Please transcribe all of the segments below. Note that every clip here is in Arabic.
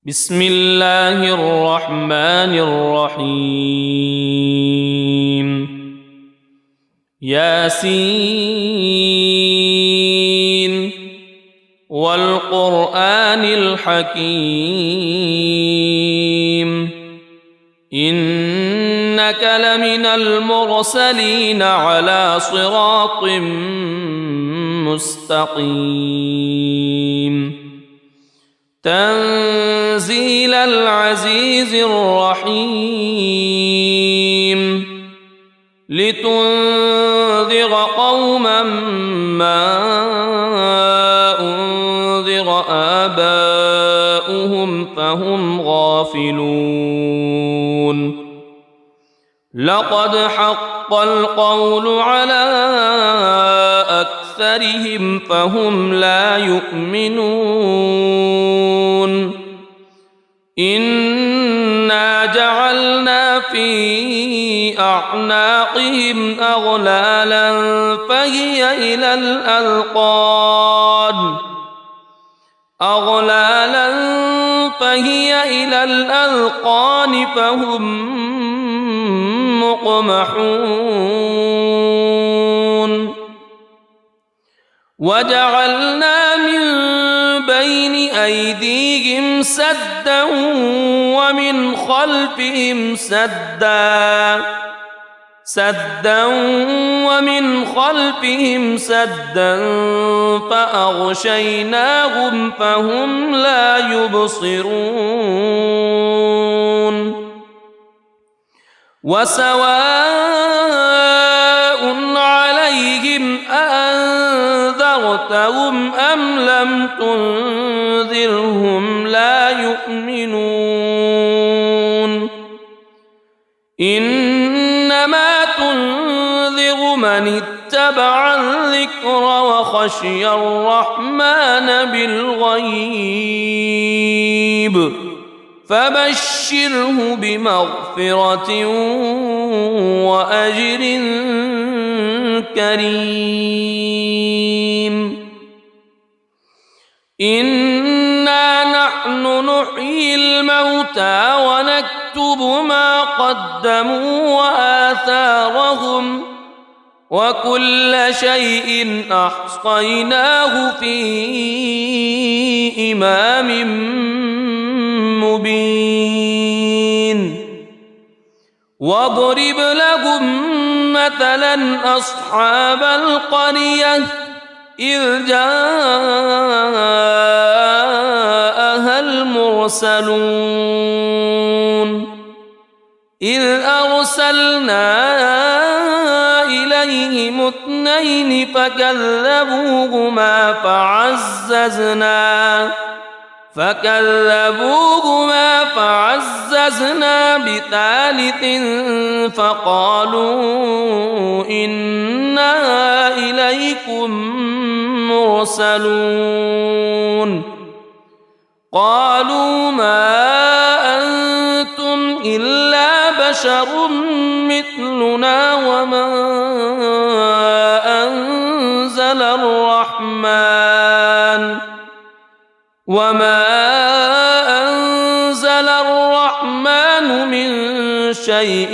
بسم الله الرحمن الرحيم ياسين والقرآن الحكيم إنك لمن المرسلين على صراط مستقيم تنزيل العزيز الرحيم لتنذر قوما ما أنذر آباؤهم فهم غافلون لقد حق القول على أكثرهم فهم لا يؤمنون إنا جعلنا في أعناقهم أغلالا فهي إلى الأذقان فهم مقمحون وجعلنا من بين أيديهم سدا ومن خلفهم سدا فأغشيناهم فهم لا يبصرون وسواء عليهم أأنذرتهم أم لم تنذرهم لا يؤمنون إنما تنذر من اتبع الذكر وخشي الرحمن بالغيب فبشره بمغفرة وأجر كريم إنا نحن نحيي الموتى ونكتب ما قدموا وآثارهم وكل شيء أحصيناه في إمام مبين واضرب لهم مثلا أصحاب القرية إذ جاءها المرسلون إذ أرسلنا إليهم اثنين فكذبوهما فعززنا بثالث فقالوا إنا إليكم مرسلون قالوا ما أنتم إلا بشر مثلنا وما أنزل الرحمن من شيء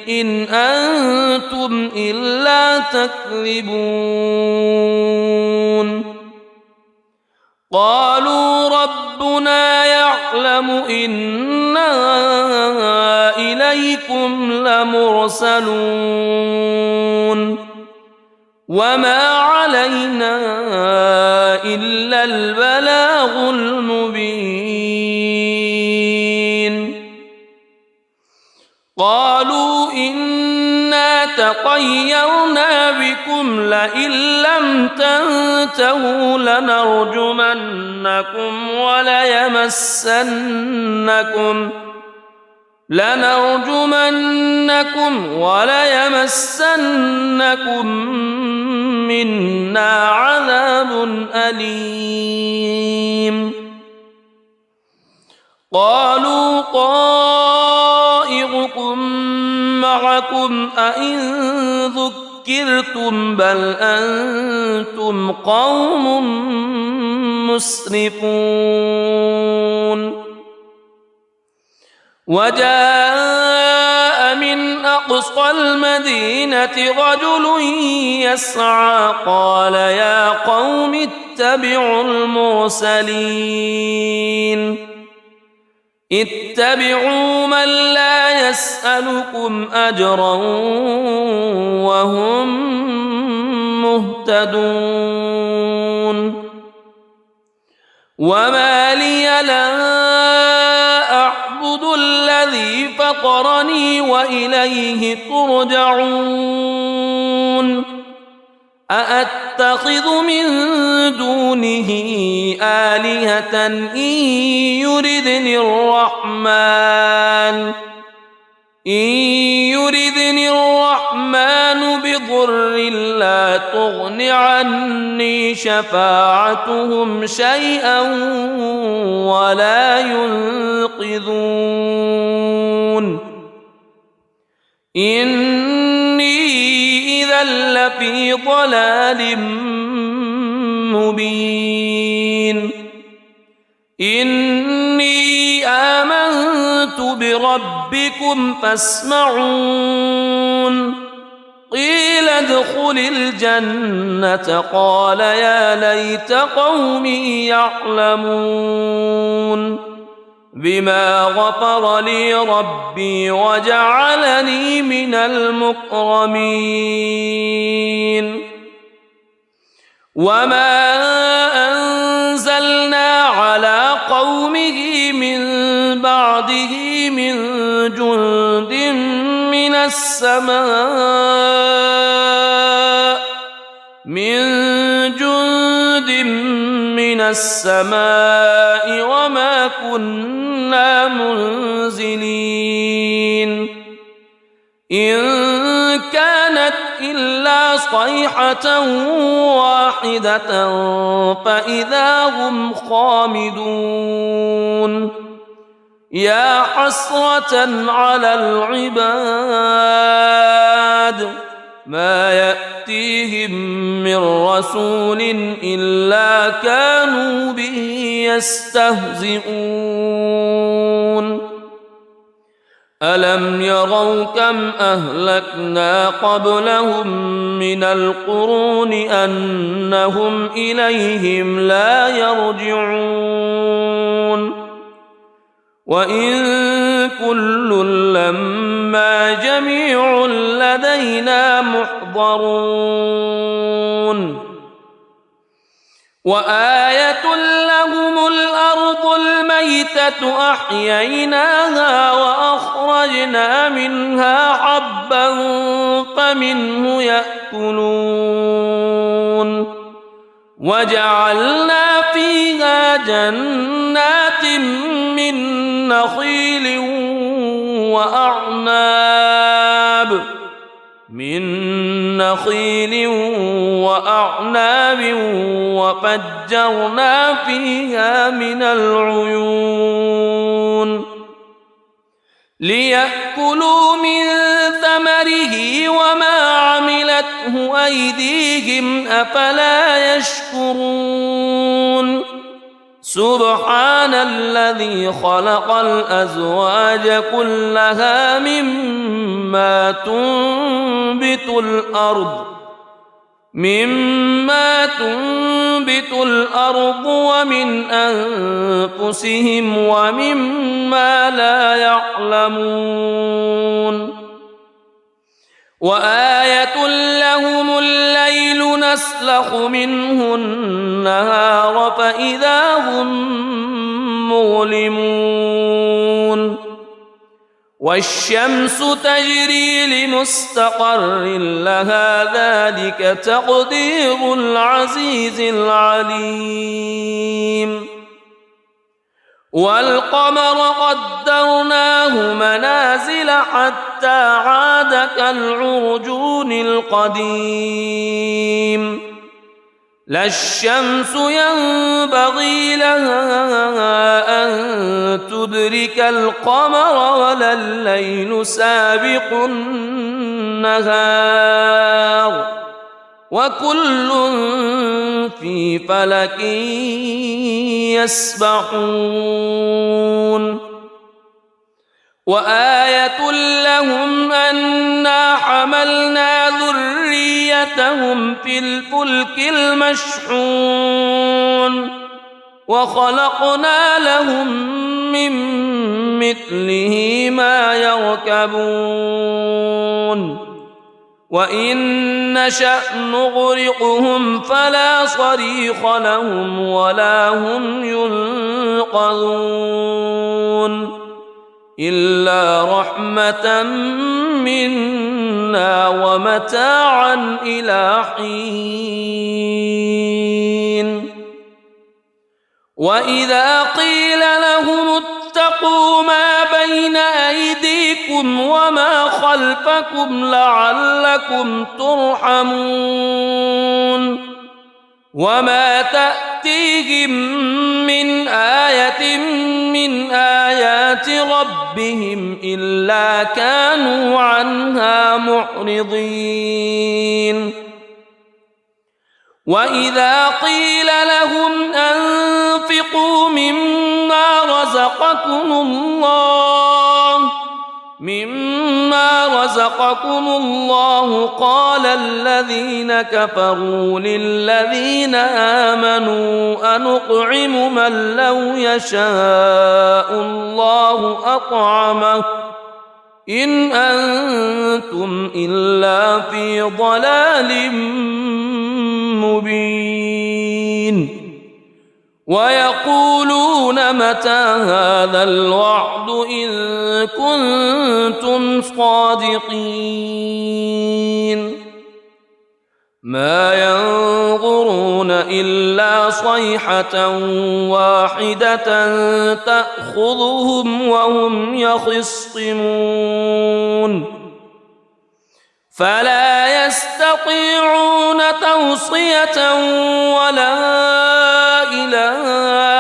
إن أنتم إلا تكذبون قالوا ربنا يعلم إنا إليكم لمرسلون وما علينا إلا البلاغ المبين قالوا إنا تطيرنا بكم لئن لم تنتهوا لنرجمنكم وليمسنكم منا عذاب أليم قالوا طائركم معكم أئن ذكرتم بل أنتم قوم مسرفون وجاء من أقصى المدينة رجل يسعى قال يا قوم اتبعوا المرسلين اتبعوا من لا يسألكم أجرا وهم مهتدون وما لي لا أعبد الذي فطرني وإليه ترجعون أأتخذ من دونه آلهة إن يردني الرحمن بضر لا تغن عني شفاعتهم شيئا ولا ينقذون إني إذا لفي ضلال مبين إني آمنت بربكم فاسمعون قيل ادخل الجنة قال يا ليت قومي يعلمون بما غفر لي ربي وجعلني من المكرمين وما أنزلنا على قومه من بعده من جند من السماء وما كنا منزلين إن كانت إلا صيحة واحدة فإذا هم خامدون يا حسرة على العباد ما يأتيهم من رسول إلا كانوا به يستهزئون ألم يروا كم أهلكنا قبلهم من القرون أنهم إليهم لا يرجعون وإن كل لما جميع لدينا محضرون وآية لهم الأرض الميتة أحييناها وأخرجنا منها حبا فمنه يأكلون وجعلنا فيها جنات من نخيل وأعناب وفجرنا فيها من العيون ليأكلوا من ثمره وما عملته أيديهم أفلا يشكرون سبحان الذي خلق الأزواج كلها مما تنبت الأرض ومن أنفسهم ومما لا يعلمون وآية لهم الليل نسلخ منه النهار فإذا هم مظلمون والشمس تجري لمستقر لها ذلك تقدير العزيز العليم والقمر قدرناه منازل حتى عاد كالعرجون القديم لا الشمس ينبغي لها أن تدرك القمر ولا الليل سابق النهار وكل في فلك يسبحون وآية لهم أنا حملنا ذريتهم في الفلك المشحون وخلقنا لهم من مثله ما يركبون وإن نشأ نغرقهم فلا صريخ لهم ولا هم ينقذون إلا رحمة منا ومتاعا إلى حين وإذا قيل لهم اتقوا ما بين أيديكم وما خلفكم لعلكم ترحمون وما تأتيهم من آية من آيات ربهم إلا كانوا عنها معرضين وإذا قيل لهم أنفقوا مما رزقكم الله قال الذين كفروا للذين آمنوا أنطعم من لو يشاء الله أطعمه إن أنتم إلا في ضلال مبين ويقولون متى هذا الوعد إن كنتم صادقين ما ينظرون إلا صيحة واحدة تأخذهم وهم يخصمون فلا يستطيعون توصية ولا إلى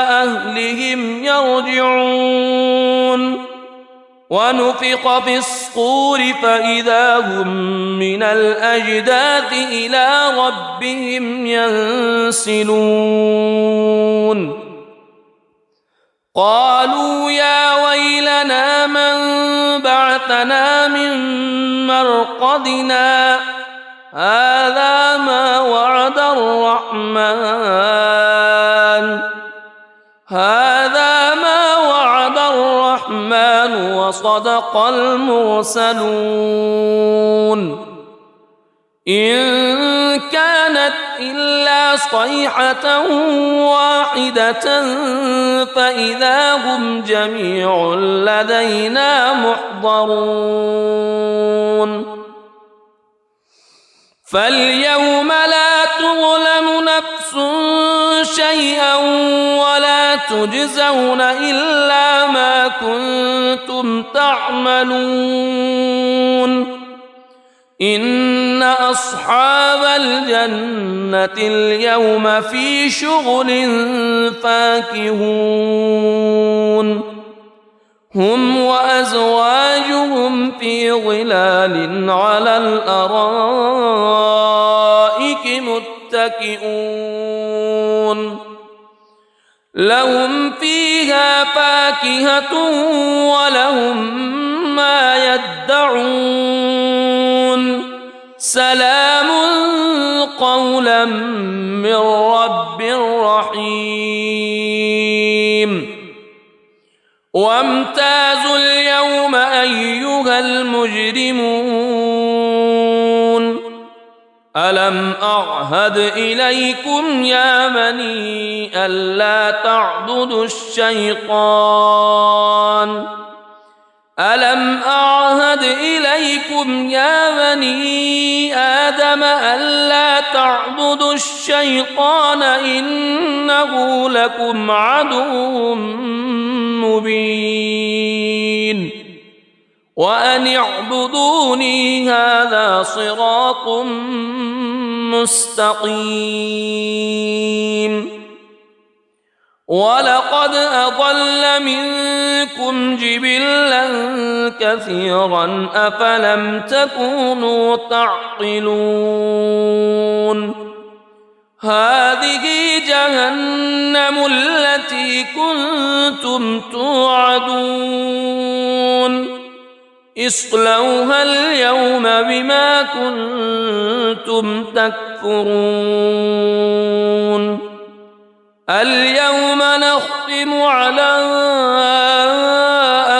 أهلهم يرجعون ونفخ في الصور فإذا هم من الأجداث إلى ربهم ينسلون قالوا يا ويلنا من بعثنا من مرقدنا هذا ما وعد الرحمن وصدق المرسلون إن كانت إلا صيحة واحدة فإذا هم جميع لدينا محضرون فاليوم لا تظلم نفس شيئا ولا تجزون إلا ما كنتم تعملون إن أصحاب الجنة اليوم في شغل فاكهون هم وأزواجهم في ظلال على الأرائك متكئون لهم فيها فاكهة ولهم ما يدعون سلام قولا من رب رحيم وامتازوا اليوم أيها المجرمون ألم أعهد إليكم يا بني ألا تعبدوا الشيطان ألم أعهد إليكم يا بني آدم ألا تعبدوا الشيطان إنه لكم عدو مبين وأن اعبدوني هذا صراط مستقيم ولقد أضل منكم جبلا كثيرا أفلم تكونوا تعقلون هذه جهنم التي كنتم توعدون اصلوها اليوم بما كنتم تكفرون اليوم نختم على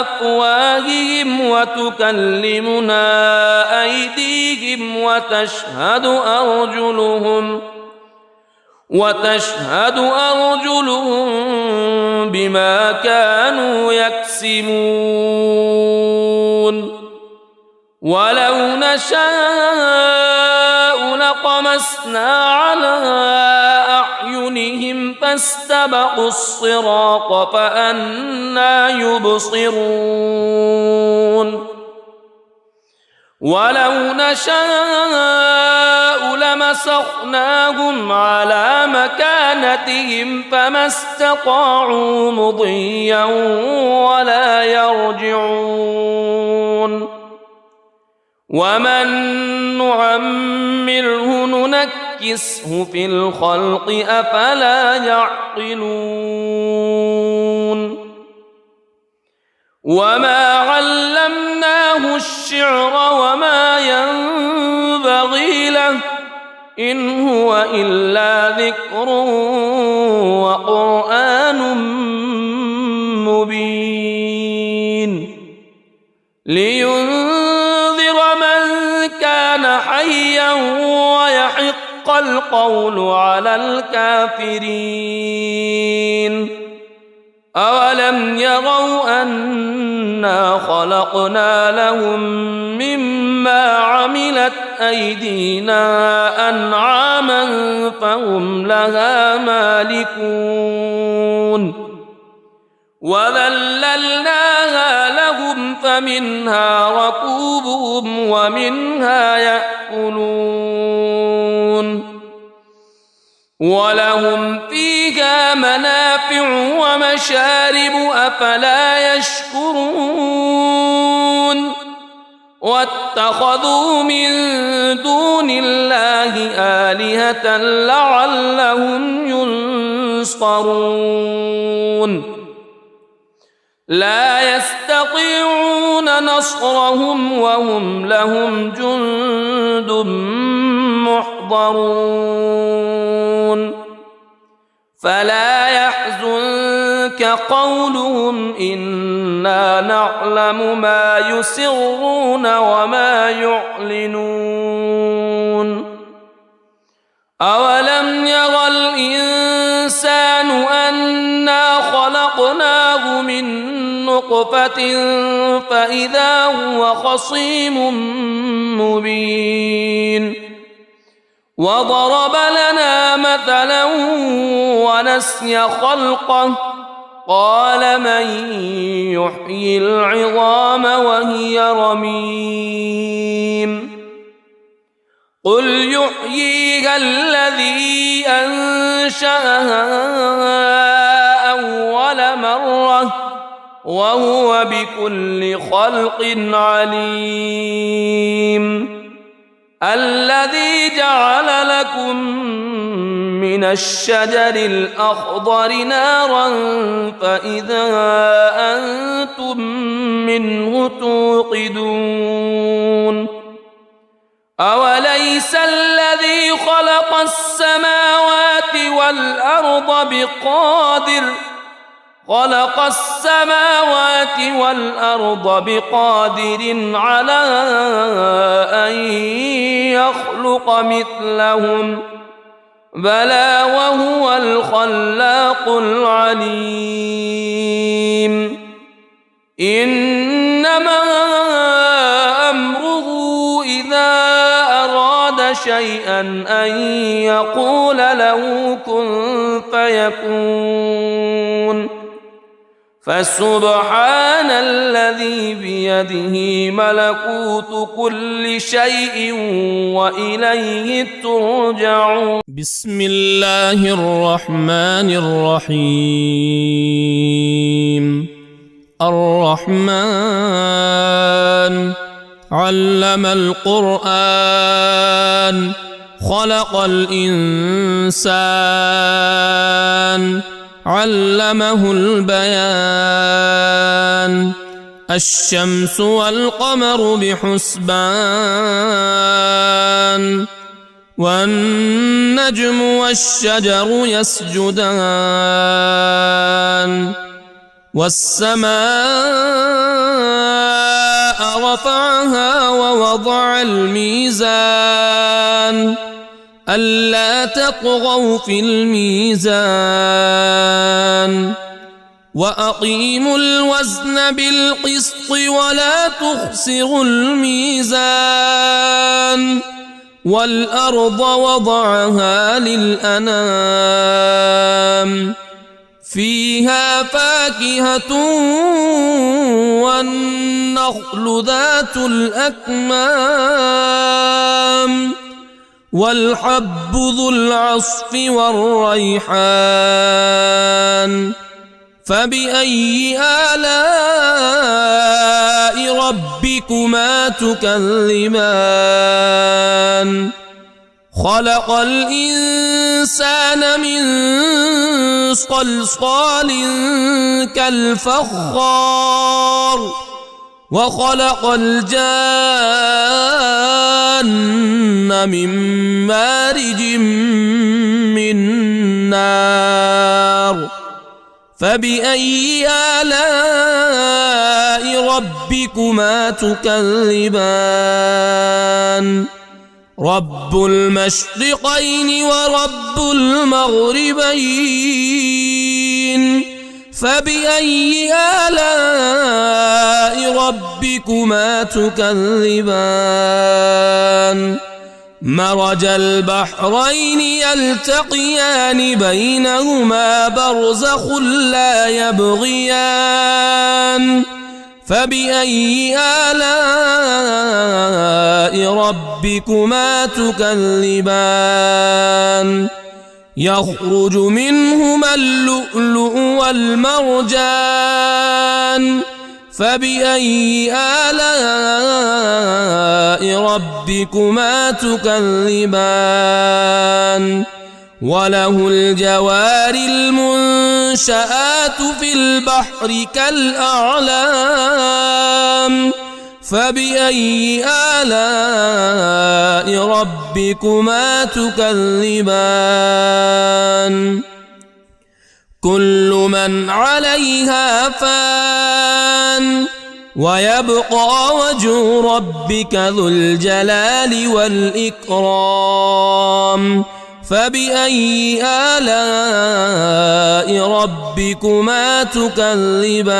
أفواههم وتكلمنا أيديهم وتشهد أرجلهم بما كانوا يكسبون ولو نشاء لطمسنا على أعينهم فاستبقوا الصراط فأنى يبصرون ولو نشاء لمسخناهم على مكانتهم فما استطاعوا مضيا ولا يرجعون ومن نعمره ننكسه في الخلق أفلا يعقلون وما علمناه الشعر وما ينبغي له إن هو إلا ذكر وقرآن مبين لينذر من كان حيا ويحق القول على الكافرين أولم يروا أنا خلقنا لهم مما عملت أيدينا أنعاما فهم لها مالكون وذللناها لهم فمنها ركوبهم ومنها يأكلون ولهم فيها منافع ومشارب أفلا يشكرون واتخذوا من دون الله آلهة لعلهم ينصرون لا يستطيعون نصرهم وهم لهم جند محضرون فلا يحزنك قولهم إنا نعلم ما يسرون وما يعلنون أولم ير الإنسان أنا خلقناه من نطفة فإذا هو خصيم مبين وضرب لنا مثلا ونسي خلقه قال من يحيي العظام وهي رميم قل يحييها الذي أنشأها أول مرة وهو بكل خلق عليم الذي جعل لكم من الشجر الأخضر نارا فإذا أنتم منه توقدون أوليس الذي خلق السماوات والأرض بقادر على أن يخلق مثلهم بلى وهو الخلاق العليم إنما أمره إذا أراد شيئا أن يقول له كن فيكون فسبحان الذي بيده ملكوت كل شيء وإليه ترجعون بسم الله الرحمن الرحيم الرحمن علم القرآن خلق الإنسان علمه البيان الشمس والقمر بحسبان والنجم والشجر يسجدان والسماء رفعها ووضع الميزان ألا تطغوا في الميزان وأقيموا الوزن بالقسط ولا تخسروا الميزان والأرض وضعها للأنام فيها فاكهة والنخل ذات الأكمام والحب ذو العصف والريحان فبأي آلاء ربكما تكذبان خلق الإنسان من صلصال كالفخار وخلق الجان من مارج من نار فبأي آلاء ربكما تكذبان رب المشرقين ورب المغربين فبأي آلاء ربكما تكذبان مرج البحرين يلتقيان بينهما برزخ لا يبغيان فبأي آلاء ربكما تكذبان يخرج منهما اللؤلؤ والمرجان فبأي آلاء ربكما تكذبان وله الجوار المنشآت في البحر كالأعلام فبأي آلاء ربكما تكذبان كل من عليها فان ويبقى وجه ربك ذو الجلال والإكرام فبأي آلاء ربكما تكذبان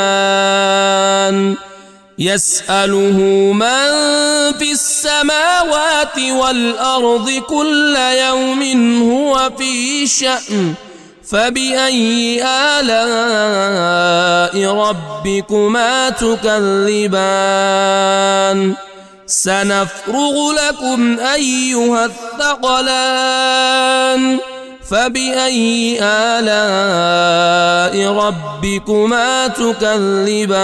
يسأله من في السماوات والأرض كل يوم هو في شأن فبأي آلاء ربكما تكذبان سنفرغ لكم أيها الثقلان فبأي آلاء ربكما تكذبان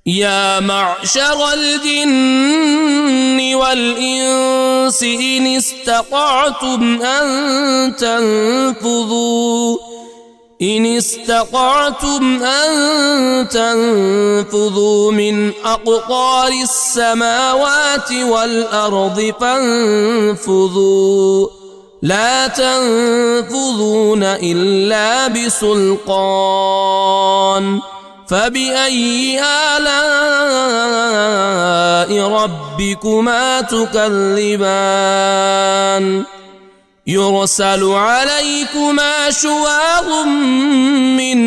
يا معشر الجن والإنس إن استطعتم أن تنفذوا من أقطار السماوات والأرض فانفذوا لا تنفذون إلا بسلطان فبأي آلاء ربكما تكذبان يرسل عليكما شواظ من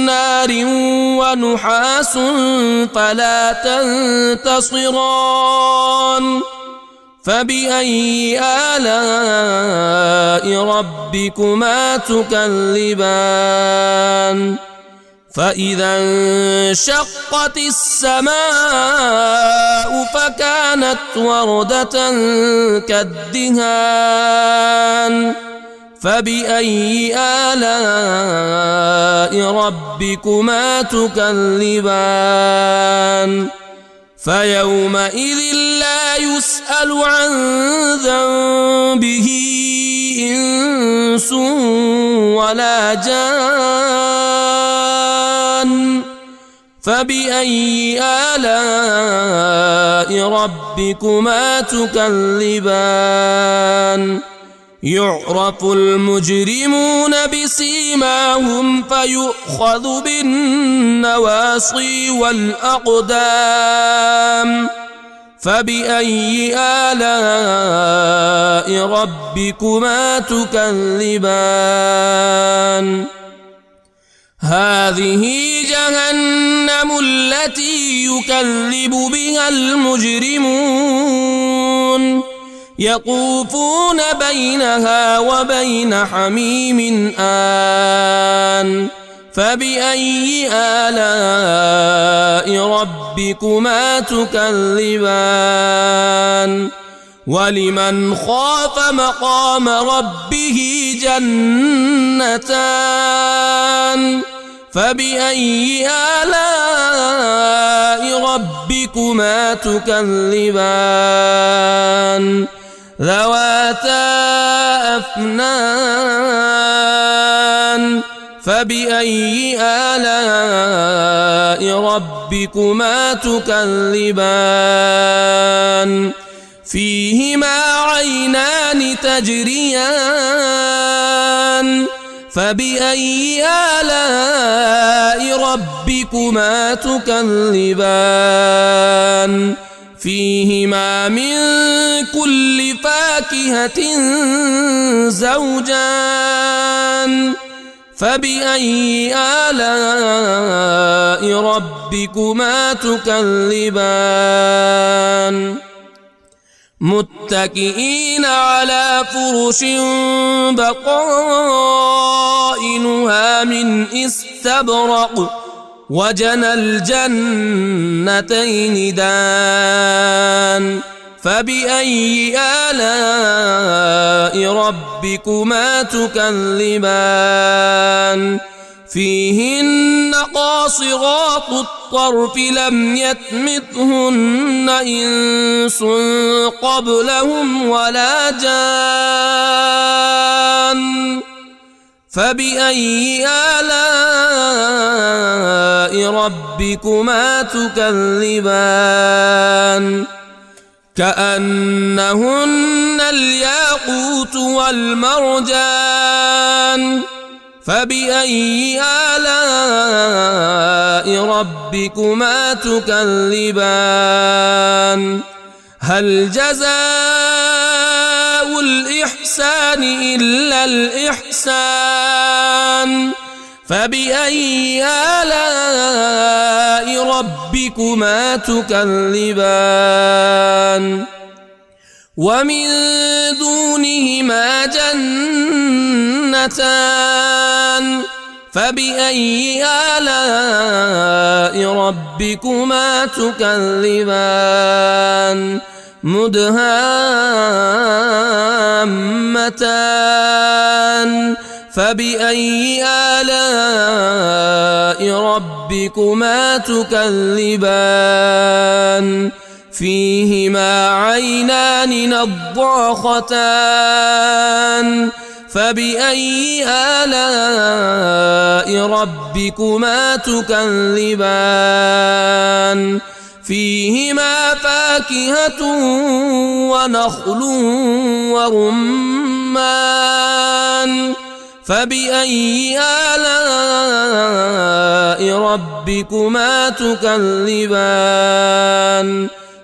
نار ونحاس فلا تنتصران فبأي آلاء ربكما تكذبان فإذا انشقت السماء فكانت وردة كالدهان فبأي آلاء ربكما تكذبان فيومئذ لا يسأل عن ذنبه إنس ولا جان فبأي آلاء ربكما تكذبان يعرف المجرمون بسيماهم فيؤخذ بالنواصي والأقدام فبأي آلاء ربكما تكذبان هذه جهنم التي يكذب بها المجرمون يطوفون بينها وبين حميم آن فبأي آلاء ربكما تكذبان ولمن خاف مقام ربه جنتان فبأي آلاء ربكما تكذبان ذواتا أفنان فبأي آلاء ربكما تكذبان فيهما عينان تجريان فبأي آلاء ربكما تكذبان فيهما من كل فاكهة زوجان فبأي آلاء ربكما تكذبان متكئين على فرش بطائنها من استبرق وجنى الجنتين دان فبأي آلاء ربكما تكذبان فيهن قاصرات الطرف لم يطمثهن إنس قبلهم ولا جان فبأي آلاء ربكما تكذبان كأنهن الياقوت والمرجان فبأي آلاء ربكما تكذبان هل جزاء الإحسان إلا الإحسان فبأي آلاء ربكما تكذبان ومن دونهما جنتان فبأي آلاء ربكما تكذبان مدهامتان فبأي آلاء ربكما تكذبان فيهما عينان نضاختان فبأي آلاء ربكما تكذبان فيهما فاكهة ونخل ورمان فبأي آلاء ربكما تكذبان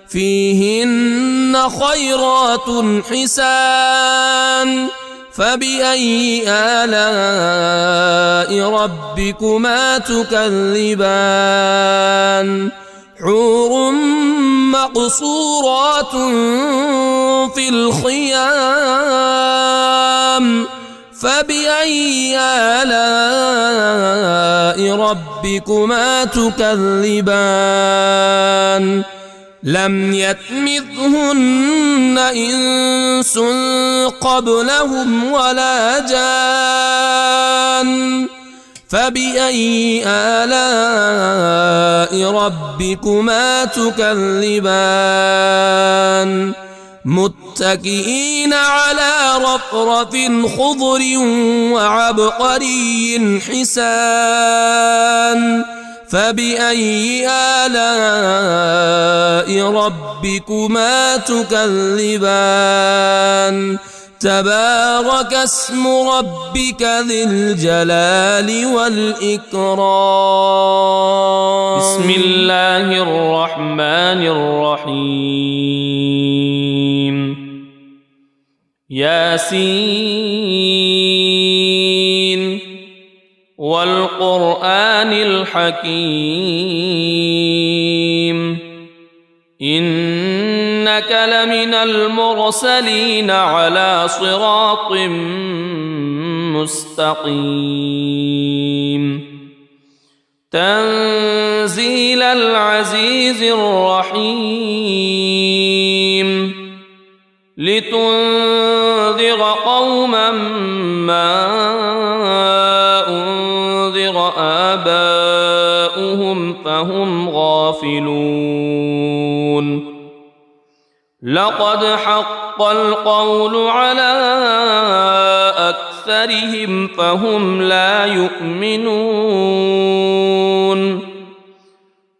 فيهن خيرات حسان فبأي آلاء ربكما تكذبان حور مقصورات في الخيام فبأي آلاء ربكما تكذبان لم يطمثهن إنس قبلهم ولا جان فبأي آلاء ربكما تكذبان متكئين على رفرف خضر وعبقري حسان فبأي آلاء ربكما تكذبان تبارك اسم ربك ذي الجلال والإكرام. بسم الله الرحمن الرحيم. ياسين والقرآن الحكيم إنك لمن المرسلين على صراط مستقيم تنزيل العزيز الرحيم لتنذر قوما ما أنذر آباؤهم فهم غافلون لقد حق القول على أكثرهم فهم لا يؤمنون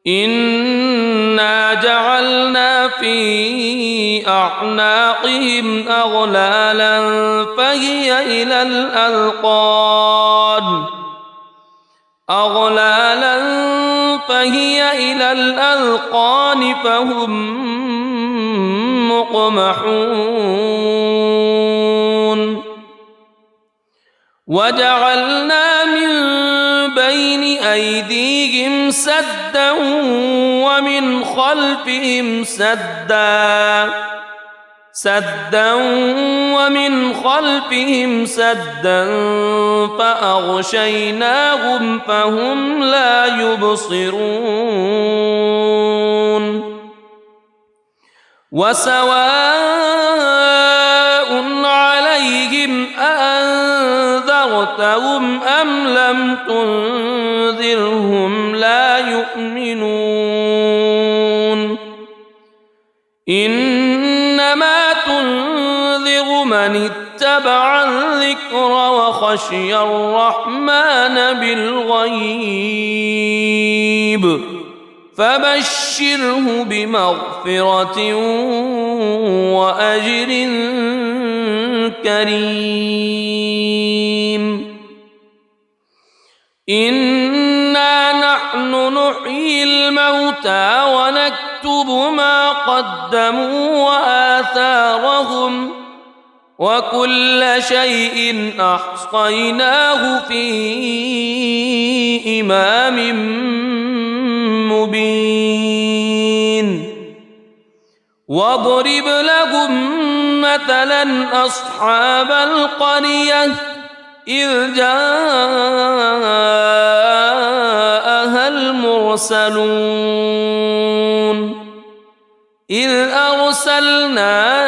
إنا جعلنا في أعناقهم أغلالا فهي إلى الأذقان فهم مقمحون وجعلنا من بين أيديهم سدا ومن خلفهم سدا فأغشيناهم فهم لا يبصرون وسواء عليهم أأنذرتهم أم لم تنذرهم لا يؤمنون إنما تنذر من اتبع الذكر وخشي الرحمن بالغيب فبشره بمغفرة وأجر كريم إنا نحن نحيي الموتى ونكتب ما قدموا وآثارهم وكل شيء أحصيناه في إمام مبين واضرب لهم مثلا أصحاب القرية إذ جاءها المرسلون إذ أرسلنا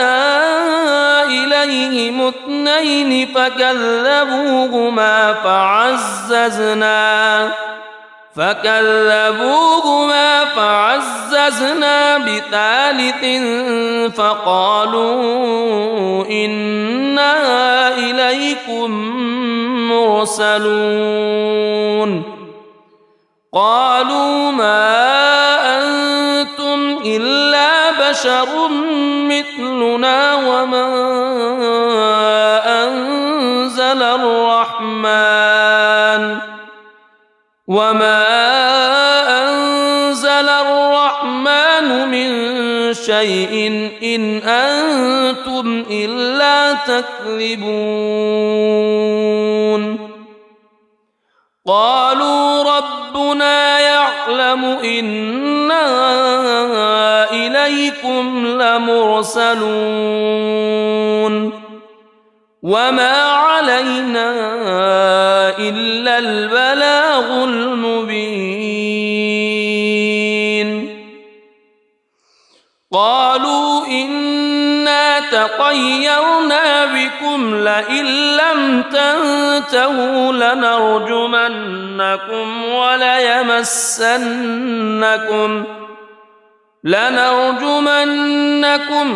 إليهم اثنين فكذبوهما فعززنا بثالث فقالوا إنا إليكم مرسلون قالوا ما أنتم إلا بشر مثلنا وما أنزل الرحمن من شيء إن أنتم إلا تكذبون قالوا ربنا يعلم إنا إليكم لمرسلون وما علينا إلا البلاغ المبين قالوا إنا تطيرنا بكم لئن لم تنتهوا لنرجمنكم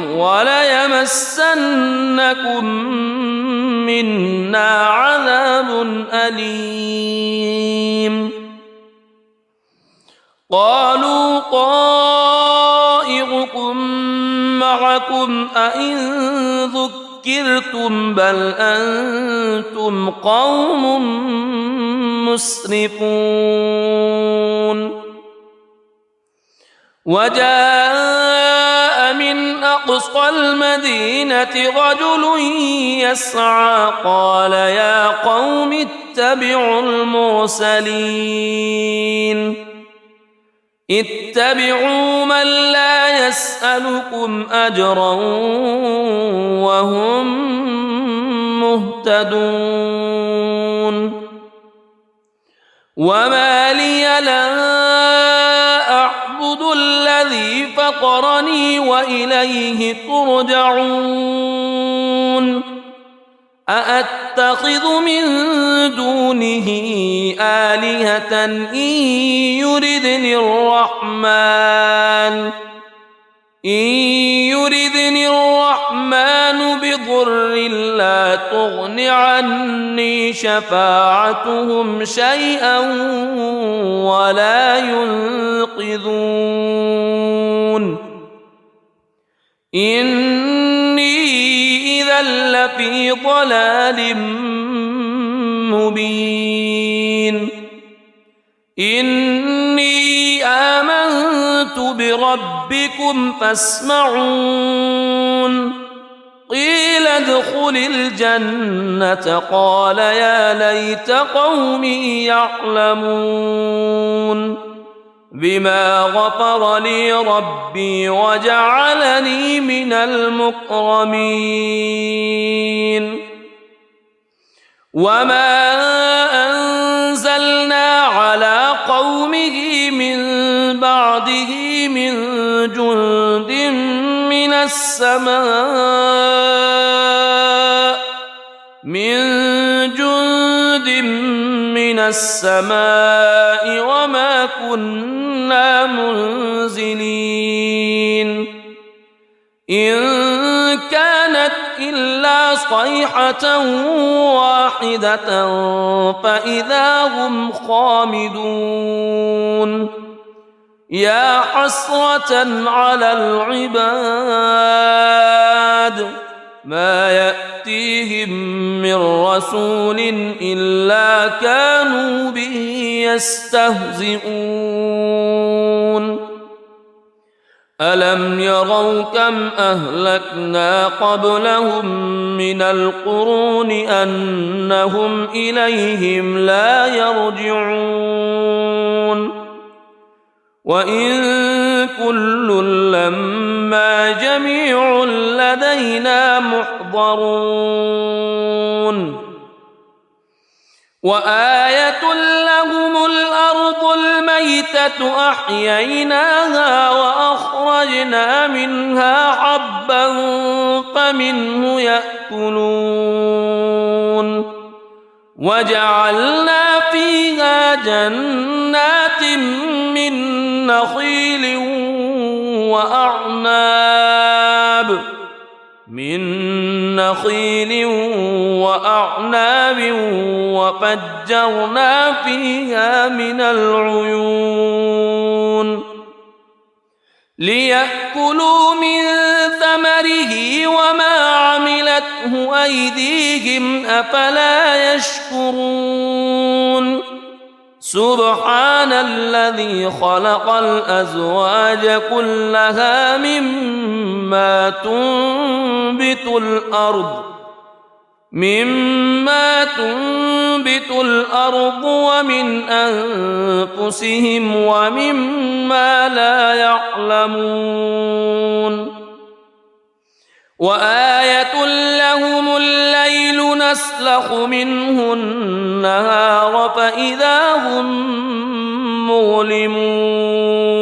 وليمسنكم منا عذاب أليم قالوا طائركم معكم أئن ذكرتم بل أنتم قوم مسرفون وجاء من أقصى المدينة رجل يسعى قال يا قوم اتبعوا المرسلين اتبعوا من لا يسألكم أجرا وهم مهتدون وما لي لا أعبد الذي فطرني وإليه ترجعون أأتخذ من دونه آلهة إن يردني الرحمن بضر لا تغن عني شفاعتهم شيئا ولا ينقذون إني إذا لفي ضلال مبين إني آمنت بربكم فاسمعون قيل ادخل الجنة قال يا ليت قومي يعلمون بما غفر لي ربي وجعلني من المكرمين وما أنزلنا على قومه من بعده من جند من السماء وما كنا منزلين إن كانت إلا صيحة واحدة فإذا هم خامدون يا حسرة على العباد ما يأتيهم من رسول إلا كانوا به يستهزئون ألم يروا كم أهلكنا قبلهم من القرون أنهم إليهم لا يرجعون وإن كل لما جميع لدينا محضرون وآية لهم الأرض الميتة أحييناها وأخرجنا منها حبا فمنه يأكلون وجعلنا فيها جنات من نخيل وأعناب وفجرنا فيها من العيون ليأكلوا من ثمره وما عملته أيديهم أفلا يشكرون سبحان الذي خلق الأزواج كلها مما تنبت الأرض ومن أنفسهم ومما لا يعلمون وآية لهم الليل نسلخ منه النهار فإذا هم مظلمون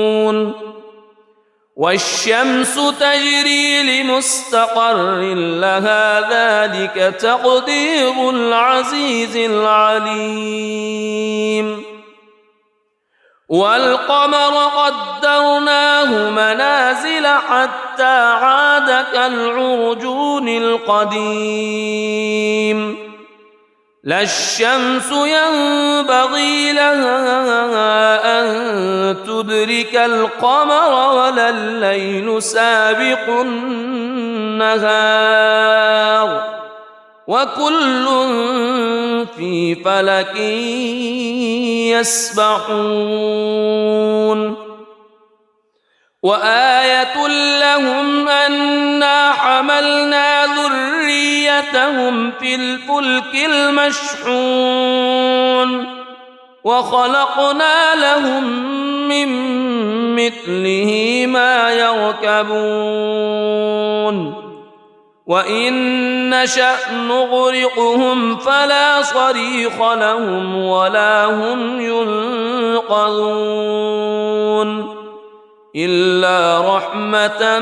والشمس تجري لمستقر لها ذلك تقدير العزيز العليم والقمر قدرناه منازل حتى عاد كالعرجون القديم لا الشمس ينبغي لها أن تدرك القمر ولا الليل سابق النهار وكل في فلك يسبحون وآية لهم أنا حملنا ذريتهم في الفلك المشحون وخلقنا لهم من مثله ما يركبون وإن نشأ نغرقهم فلا صريخ لهم ولا هم ينقذون إلا رحمة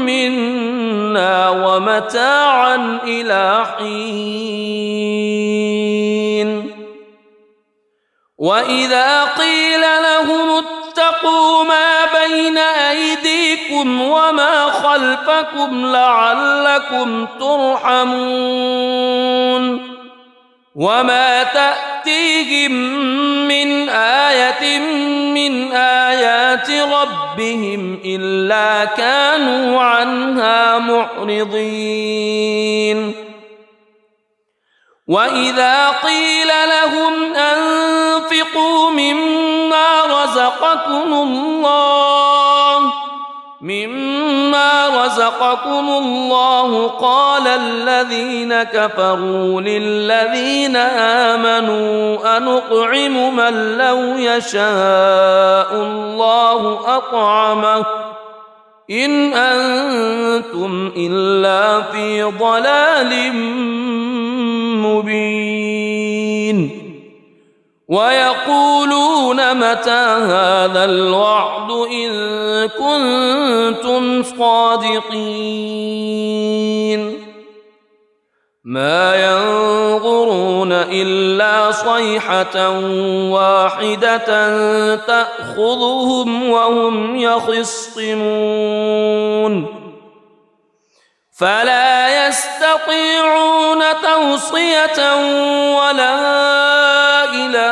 منا ومتاعا إلى حين وإذا قيل لهم اتقوا ما بين أيديكم وما خلفكم لعلكم ترحمون وما تأتيهم من آية من آيات ربهم إلا كانوا عنها معرضين وإذا قيل لهم أنفقوا مما رزقكم الله قال الذين كفروا للذين آمنوا أنطعم من لو يشاء الله أطعمه إن أنتم إلا في ضلال مبين ويقولون متى هذا الوعد إن كنتم صادقين ما ينظرون إلا صيحة واحدة تأخذهم وهم يخصمون فلا يستطيعون توصية ولا إلى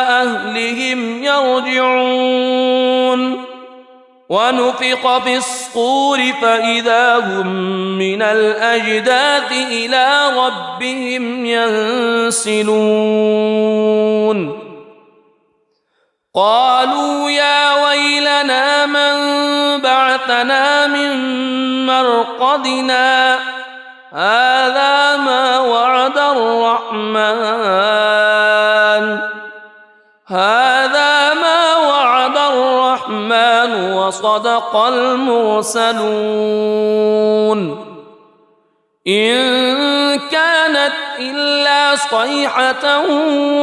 أهلهم يرجعون ونفخ في الصور فإذا هم من الأجداث إلى ربهم ينسلون قالوا يا ويلنا من بعثنا من مرقدنا هذا ما وعد الرحمن وصدق المرسلون إن كانت إلا صيحة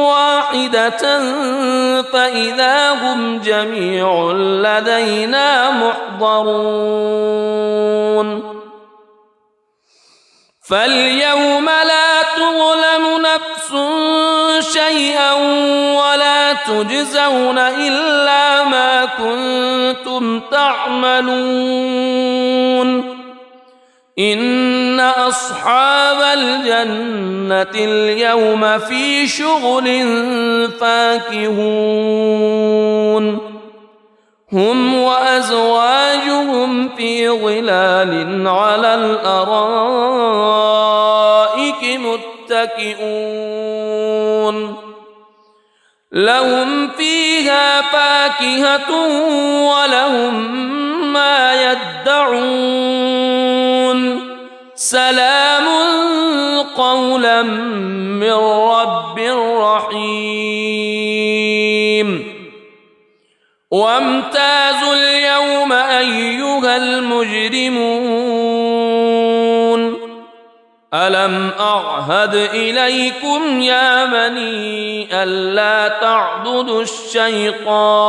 واحدة فإذا هم جميع لدينا محضرون فاليوم لا تظلم نفس شيئا ولا تجزون إلا ما كنتم تعملون إن أصحاب الجنة اليوم في شغل فاكهون هم وأزواجهم في ظلال على الأرائك متكئون لهم فيها فاكهة ولهم ما يدعون سلام قولا من رب رحيم وامتازوا اليوم أيها المجرمون ألم أعهد إليكم يا بني ألا تعبدوا الشيطان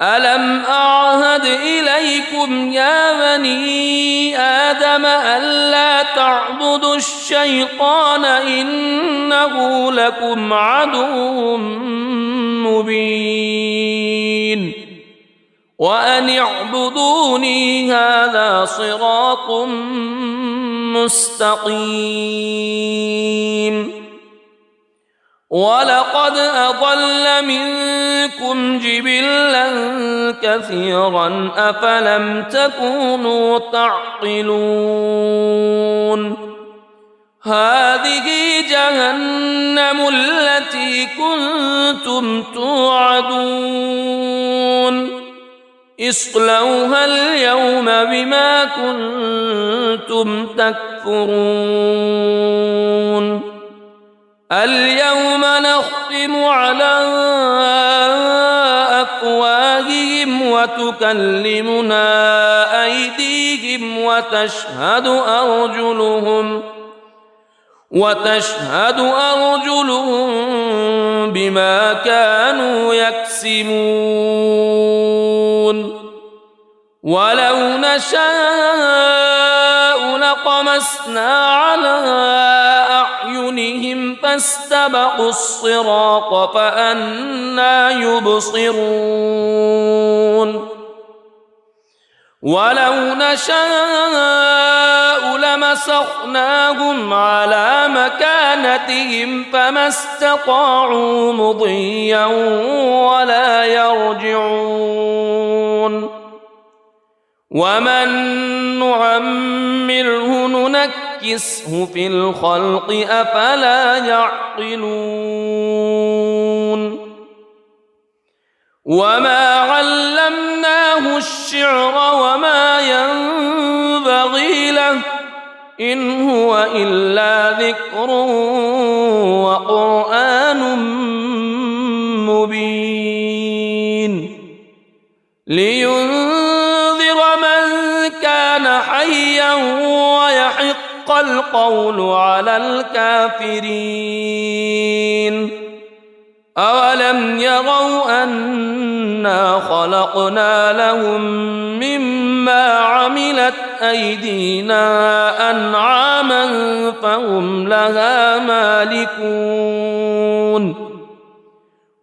ألم أعهد إليكم يا بني آدم ألا تعبدوا الشيطان إنه لكم عدو مبين وأن اعبدوني هذا صراط مستقيم ولقد أضل منكم جبلا كثيرا أفلم تكونوا تعقلون هذه جهنم التي كنتم توعدون اصلوها اليوم بما كنتم تكفرون اليوم نختم على أفواههم وتكلمنا أيديهم وتشهد أرجلهم بما كانوا يكسبون ولو نشاء لطمسنا على أعينهم فاستبقوا الصراط فأنى يبصرون ولو نشاء لمسخناهم على مكانتهم فما استطاعوا مضيا ولا يرجعون ومن نعمره ننكسه في الخلق أفلا يعقلون وما علمناه الشعر وما ينبغي له إن هو إلا ذكر وقرآن مبين لينذر من كان حيا ويحق القول على الكافرين أولم يروا أنا خلقنا لهم مما عملت أيدينا أنعاما فهم لها مالكون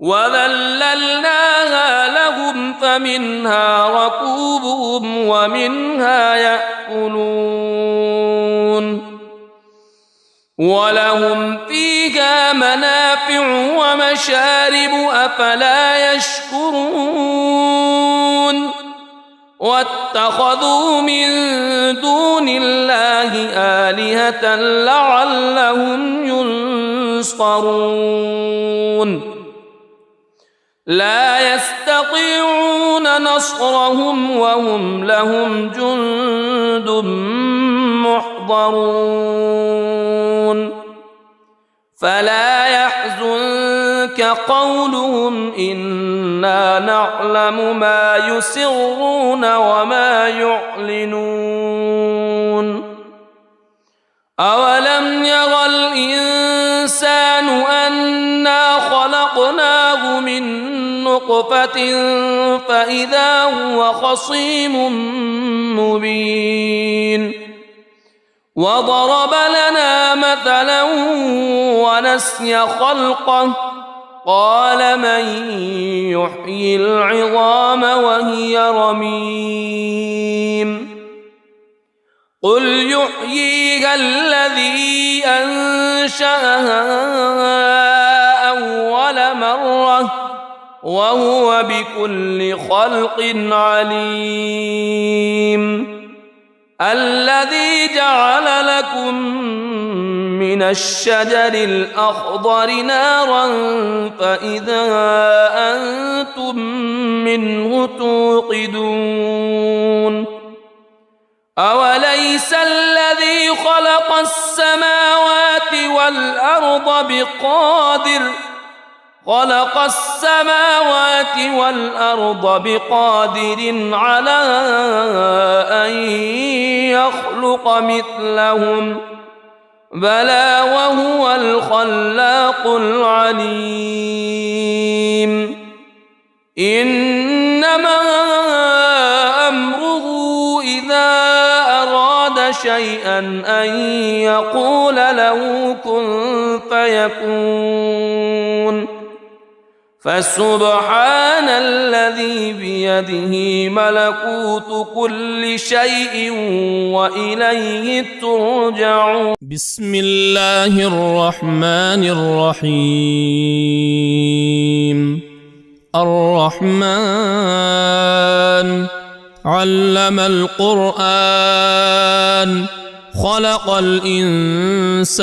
وذللناها لهم فمنها ركوبهم ومنها يأكلون ولهم فيها منافع ومشارب أفلا يشكرون واتخذوا من دون الله آلهة لعلهم ينصرون لا يستطيعون نصرهم وهم لهم جند محضرون فلا يحزنك قولهم إنا نعلم ما يسرون وما يعلنون أولم ير الإنسان أنا خلقناه من نطفة فإذا هو خصيم مبين وضرب لنا مثلا ونسي خلقه قال من يحيي العظام وهي رميم قل يحييها الذي أنشأها أول مرة وهو بكل خلق عليم الذي جعل لكم من الشجر الأخضر نارا فإذا أنتم منه توقدون أوليس الذي خلق السماوات والأرض بقادر على أن يخلق مثلهم بلى وهو الخلاق العليم إنما أمره إذا أراد شيئا أن يقول له كن فيكون فسبحان الذي الذي بيده ملكوت كل شيء وإليه ترجعون. بسم الله الرحمن الرحيم. الرحمن علم القرآن خلق الإنسان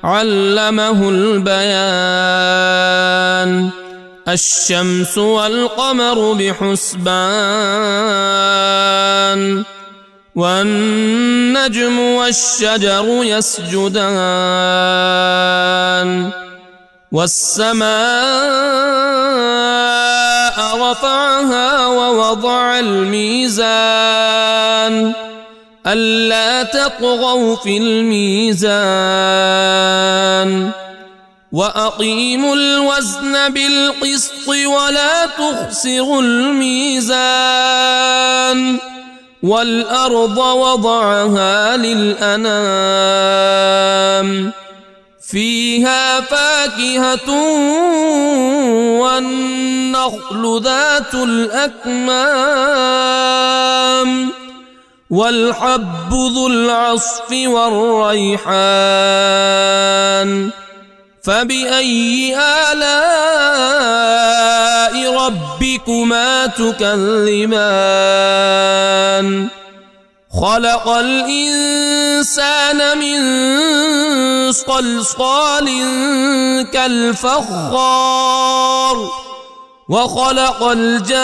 علمه البيان. الشمس والقمر بحسبان والنجم والشجر يسجدان. والسماء رفعها ووضع الميزان ألا تطغوا في الميزان وأقيموا الوزن بالقسط ولا تخسروا الميزان. والأرض وضعها للأنام فيها فاكهة والنخل ذات الأكمام والحب ذو العصف والريحان. فبأي آلاء ربكما تكذبان؟ خلق الإنسان من صلصال كالفخار وخلق الجان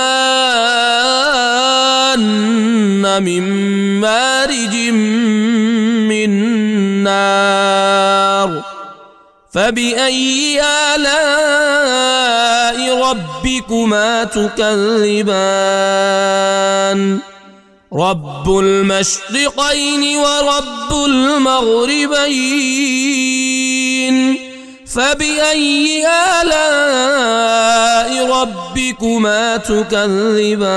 من مارج من نار. فبأي آلاء ربكما تكذبان؟ رب المشرقين ورب المغربين. فبأي آلاء ربكما تكذبان؟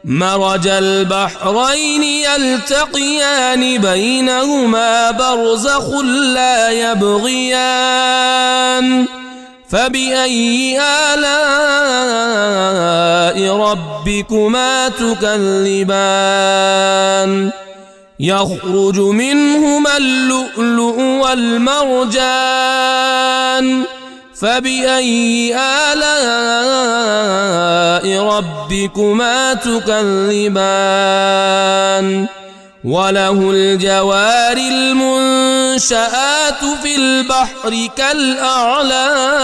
مرج البحرين يلتقيان بينهما برزخ لا يبغيان. فبأي آلاء ربكما تكذبان؟ يخرج منهما اللؤلؤ والمرجان. فبأي آلاء ربكما تكذبان؟ وله الجوار المنشآت في البحر كالأعلام.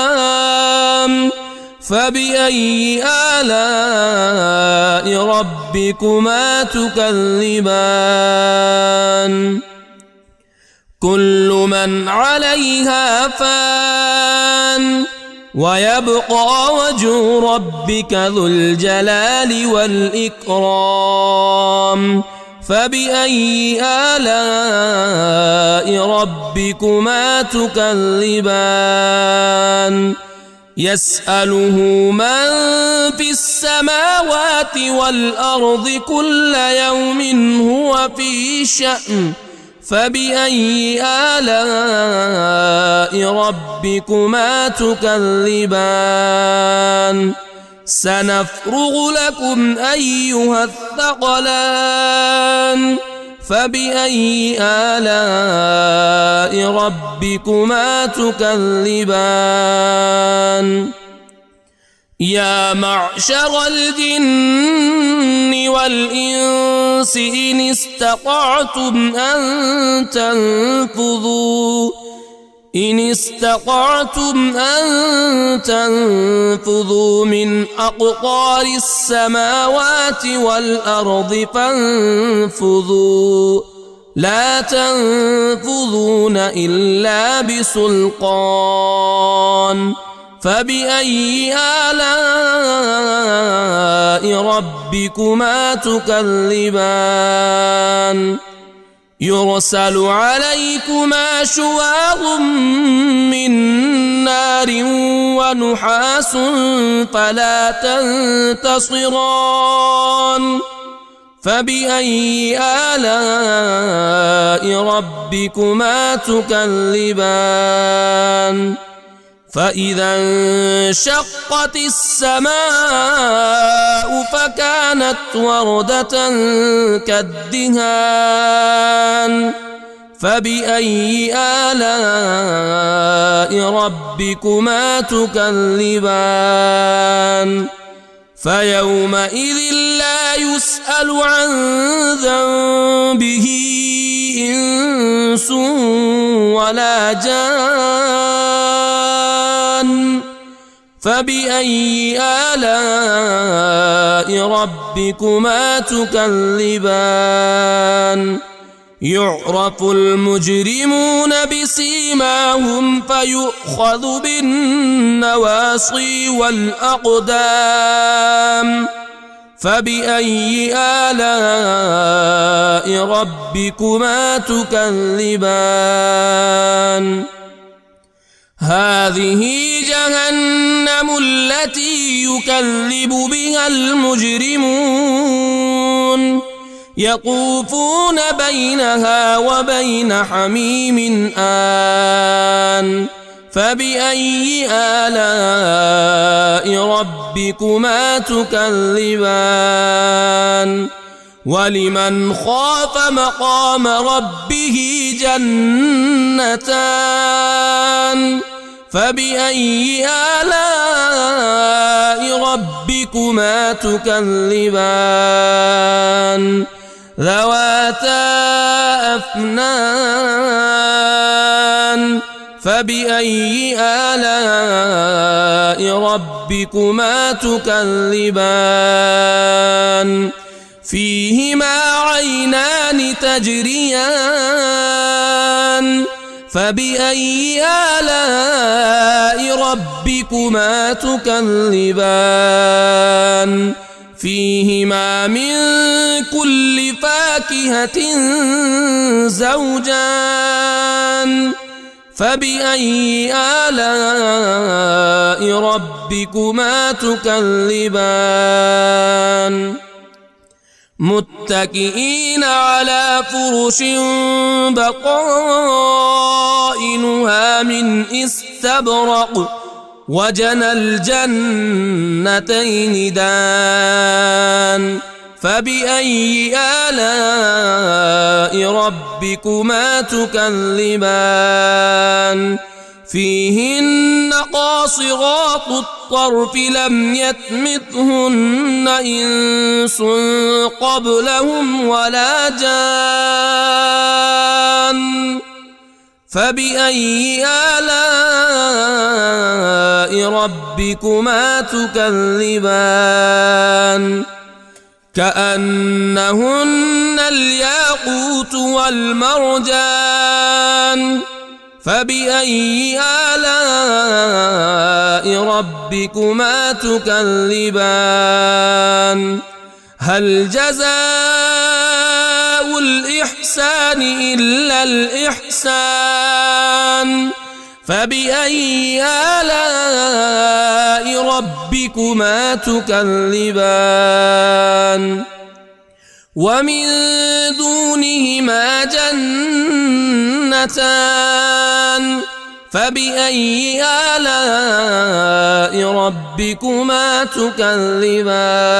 فبأي آلاء ربكما تكذبان؟ كل من عليها فان ويبقى وجه ربك ذو الجلال والإكرام. فبأي آلاء ربكما تكذبان؟ يسأله من في السماوات والأرض كل يوم هو في شأن. فبأي آلاء ربكما تكذبان؟ سنفرغ لكم أيها الثقلان. فبأي آلاء ربكما تكذبان؟ يا معشر الجن والإنس إن استطعتم أن تنفذوا من أقطار السماوات والأرض فانفذوا لا تنفذون إلا بسلطان. فبأي آلاء ربكما تكذبان؟ يرسل عليكما شواظ من نار ونحاس فلا تنتصران. فبأي آلاء ربكما تكذبان؟ فإذا انشقت السماء فكانت وردة كالدهان فبأي آلاء ربكما تكذبان فيومئذ لا يسأل عن ذنبه إنس ولا جان فبأي آلاء ربكما تكذبان يعرف المجرمون بسيماهم فيؤخذ بالنواصي والأقدام فبأي آلاء ربكما تكذبان هذه جهنم التي يكذب بها المجرمون يطوفون بينها وبين حميم آن فبأي آلاء ربكما تكذبان ولمن خاف مقام ربه جنتان فبأي آلاء ربكما تكذبان ذواتا أفنان فبأي آلاء ربكما تكذبان فيهما عينان تجريان فبأي آلاء ربكما تكذبان فيهما من كل فاكهة زوجان فبأي آلاء ربكما تكذبان متكئين على فرش بطائنها من استبرق وجنى الجنتين دان فبأي آلاء ربكما تكذبان فيهن قاصرات الطرف لم يطمثهن إنس قبلهم ولا جان فبأي آلاء ربكما تكذبان كأنهن الياقوت والمرجان فبأي آلاء ربكما تكذبان هل جزاء الإحسان إلا الإحسان فبأي آلاء ربكما تكذبان ومن دونهما جنتان فبأي آلاء ربكما تكذبان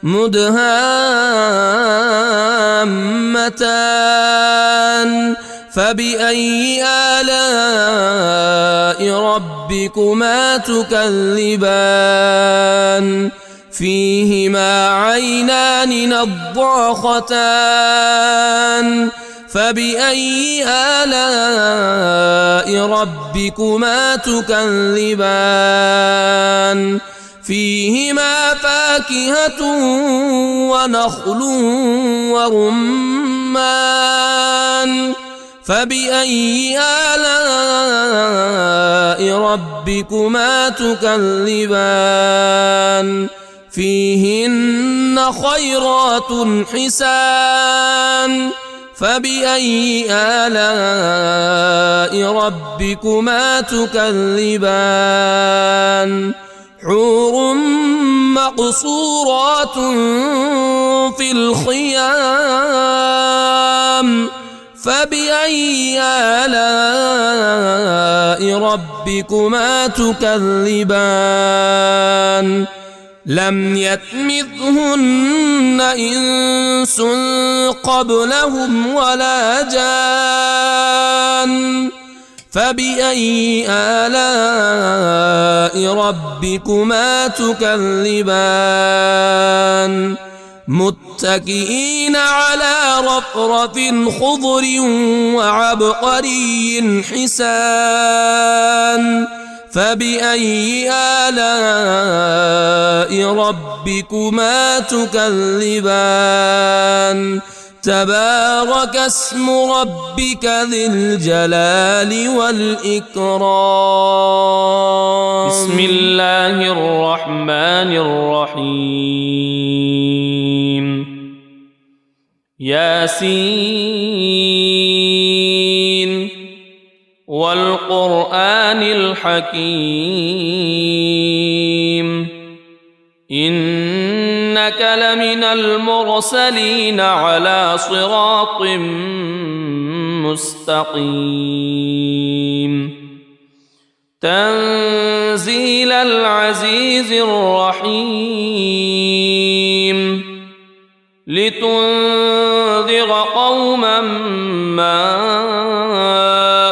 مدهامتان فبأي آلاء ربكما تكذبان فيهما عينان نضاختان فبأي آلاء ربكما تكذبان فيهما فاكهة ونخل ورمان فبأي آلاء ربكما تكذبان فيهن خيرات حسان فبأي آلاء ربكما تكذبان حور مقصورات في الخيام فبأي آلاء ربكما تكذبان لم يطمثهن إنس قبلهم ولا جان فبأي آلاء ربكما تكذبان متكئين على رفرف خضر وعبقري حسان فبأي آلاء ربكما تكذبان تبارك اسم ربك ذي الجلال والإكرام. بسم الله الرحمن الرحيم. ياسين والقرآن الحكيم إنك لمن المرسلين على صراط مستقيم تنزيل العزيز الرحيم لتنذر قوما ما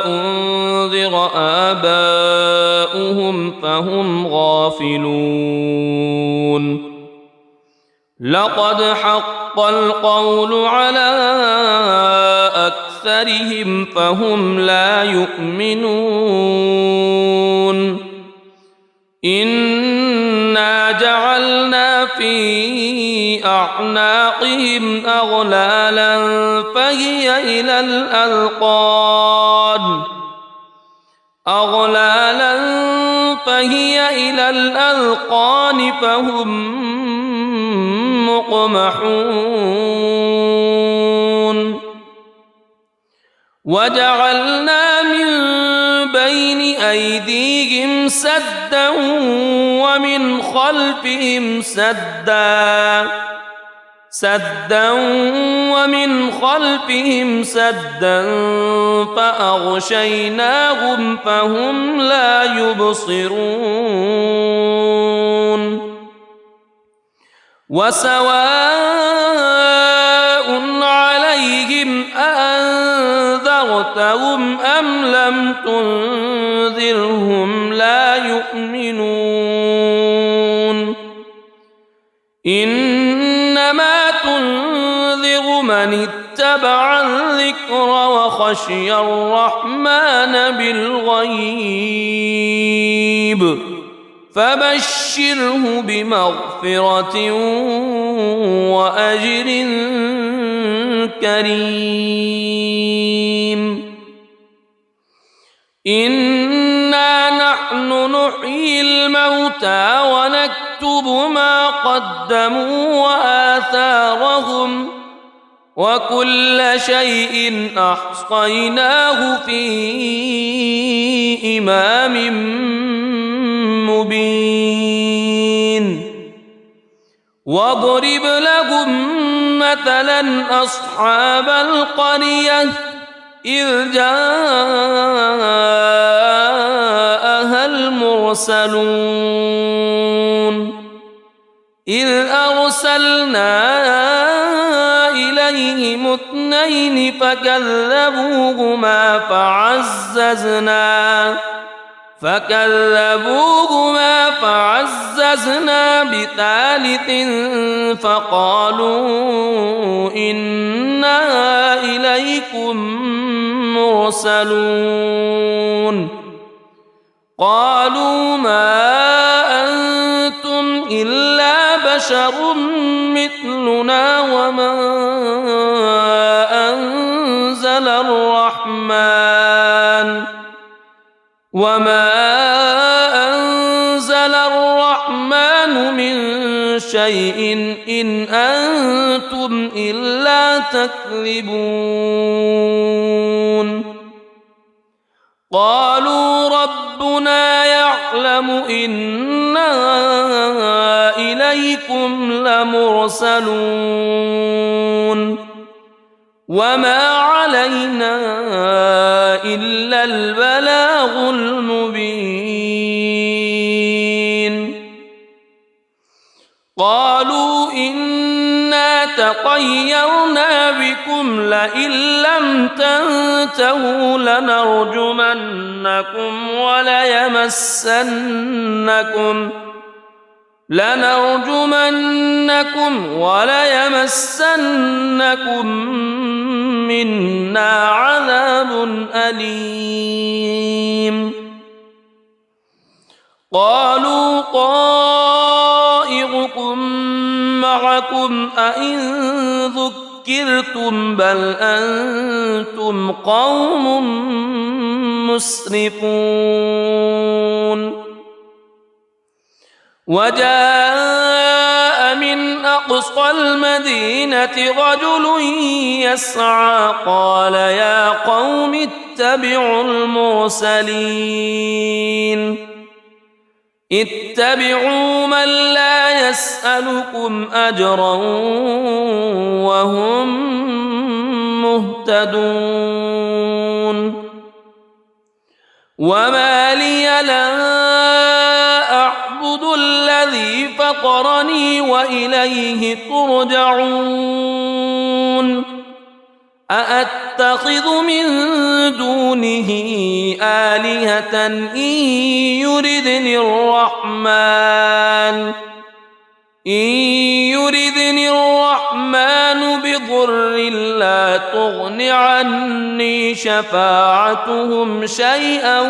أنذر آباؤهم فهم غافلون لقد حق القول على أكثرهم فهم لا يؤمنون إنا جعلنا في أعناقهم أغلالا فهي إلى الأذقان فهم مقمحون وجعلنا من بين أيديهم سدا ومن خلفهم سدا فأغشيناهم فهم لا يبصرون وسواء عليهم أأنذرتهم أم لم تنذرهم لا يؤمنون إنما تنذر من اتبع الذكر وخشي الرحمن بالغيب فبشره بمغفرة وأجر كريم إنا نحن نحيي الموتى ونكتب ما قدموا وآثارهم وكل شيء أحصيناه في إمام مبين واضرب لهم مثلا أصحاب القرية إذ جاءها المرسلون إذ أرسلنا إليهم اثنين فكذبوهما فعززنا بثالث فقالوا إنا إليكم مرسلون قالوا ما أنتم إلا بشر مثلنا وما أنزل الرحمن من شيء إن أنتم إلا تكذبون قالوا ربنا يعلم إنا إليكم لمرسلون وما علينا إلا البلاغ المبين. قالوا إنا تطيرنا بكم لئن لم تنتهوا لنرجمنكم وليمسنكم منا عذاب أليم. قالوا طائركم معكم أئن ذكرتم بل أنتم قوم مسرفون. وجاء من أقصى المدينة رجل يسعى قال يا قوم اتبعوا المرسلين اتبعوا من لا يسألكم أجرا وهم مهتدون. وما لي لا أعبد الذي فطرني وإليه ترجعون. أأتخذ من دونه آلهة إن يردني الرحمن بضر لا تغن عني شفاعتهم شيئا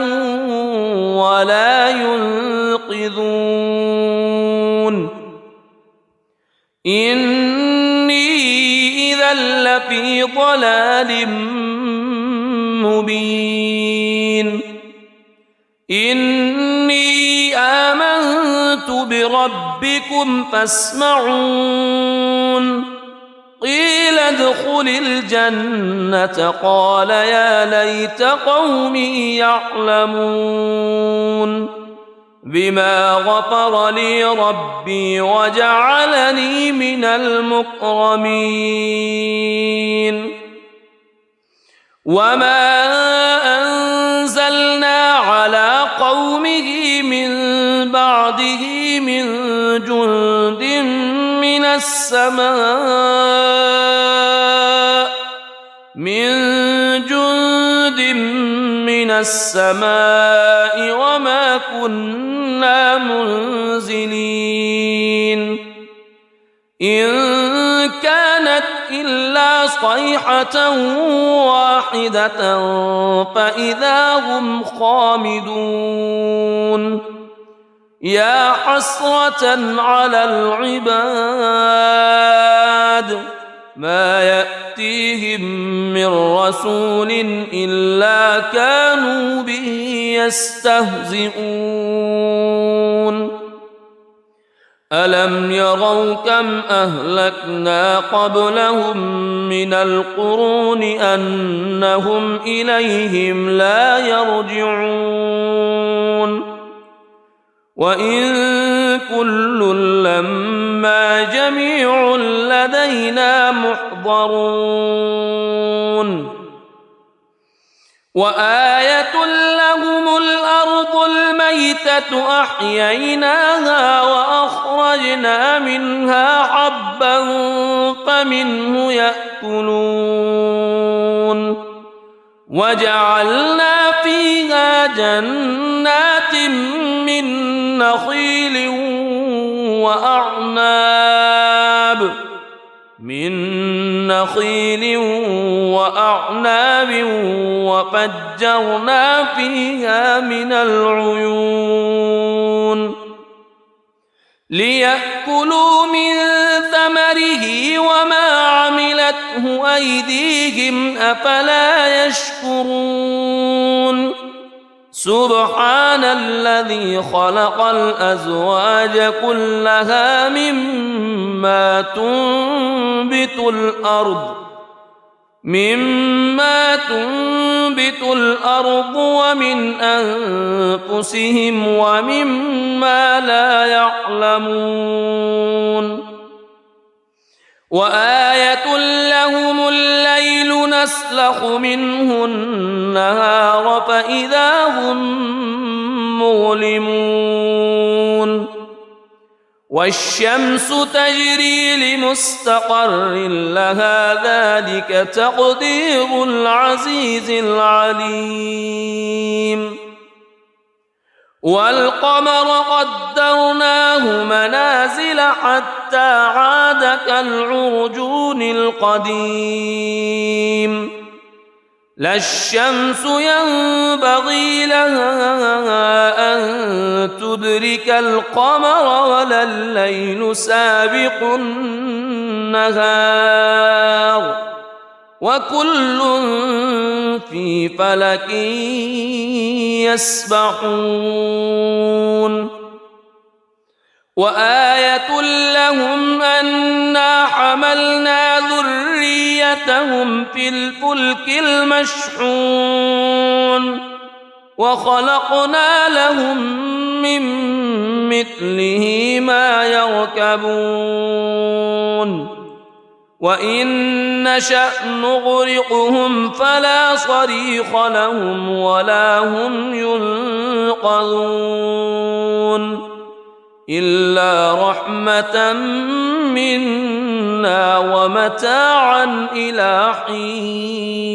ولا ينقذون. إني إذا لفي ضلال مبين. إني آمنت بربكم فاسمعون. قيل ادخل الجنة قال يا ليت قومي يعلمون بما غفر لي ربي وجعلني من المكرمين. وما أنزلنا على قومه من بعده من جند من السماء وما كنا منزلين. إن كانت إلا صيحة واحدة فإذا هم خامدون. يا حسرة على العباد ما يأتيهم من رسول إلا كانوا به يستهزئون. ألم يروا كم أهلكنا قبلهم من القرون أنهم إليهم لا يرجعون. وإن كل لما جميع لدينا محضرون. وآية لهم الأرض الميتة أحييناها وأخرجنا منها حبا فمنه يأكلون. وجعلنا فيها جنات من نخيل وأعناب وفجرنا فيها من العيون ليأكلوا من ثمره وما عملته أيديهم أفلا يشكرون. سبحان الذي خلق الأزواج كلها مما تنبت الأرض ومن أنفسهم ومما لا يعلمون. وآية لهم الليل نسلخ منه النهار فإذا هم مظلمون والشمس تجري لمستقر لها ذلك تقدير العزيز العليم والقمر قدرناه منازل حتى عاد كالعرجون القديم لا الشمس ينبغي لها أن تدرك القمر ولا الليل سابق النهار وكل في فلك يسبحون وآية لهم أنا حملنا ذريتهم في الفلك المشحون وخلقنا لهم من مثله ما يركبون وإن نشأ نغرقهم فلا صريخ لهم ولا هم ينقذون إلا رحمة منا ومتاعا إلى حين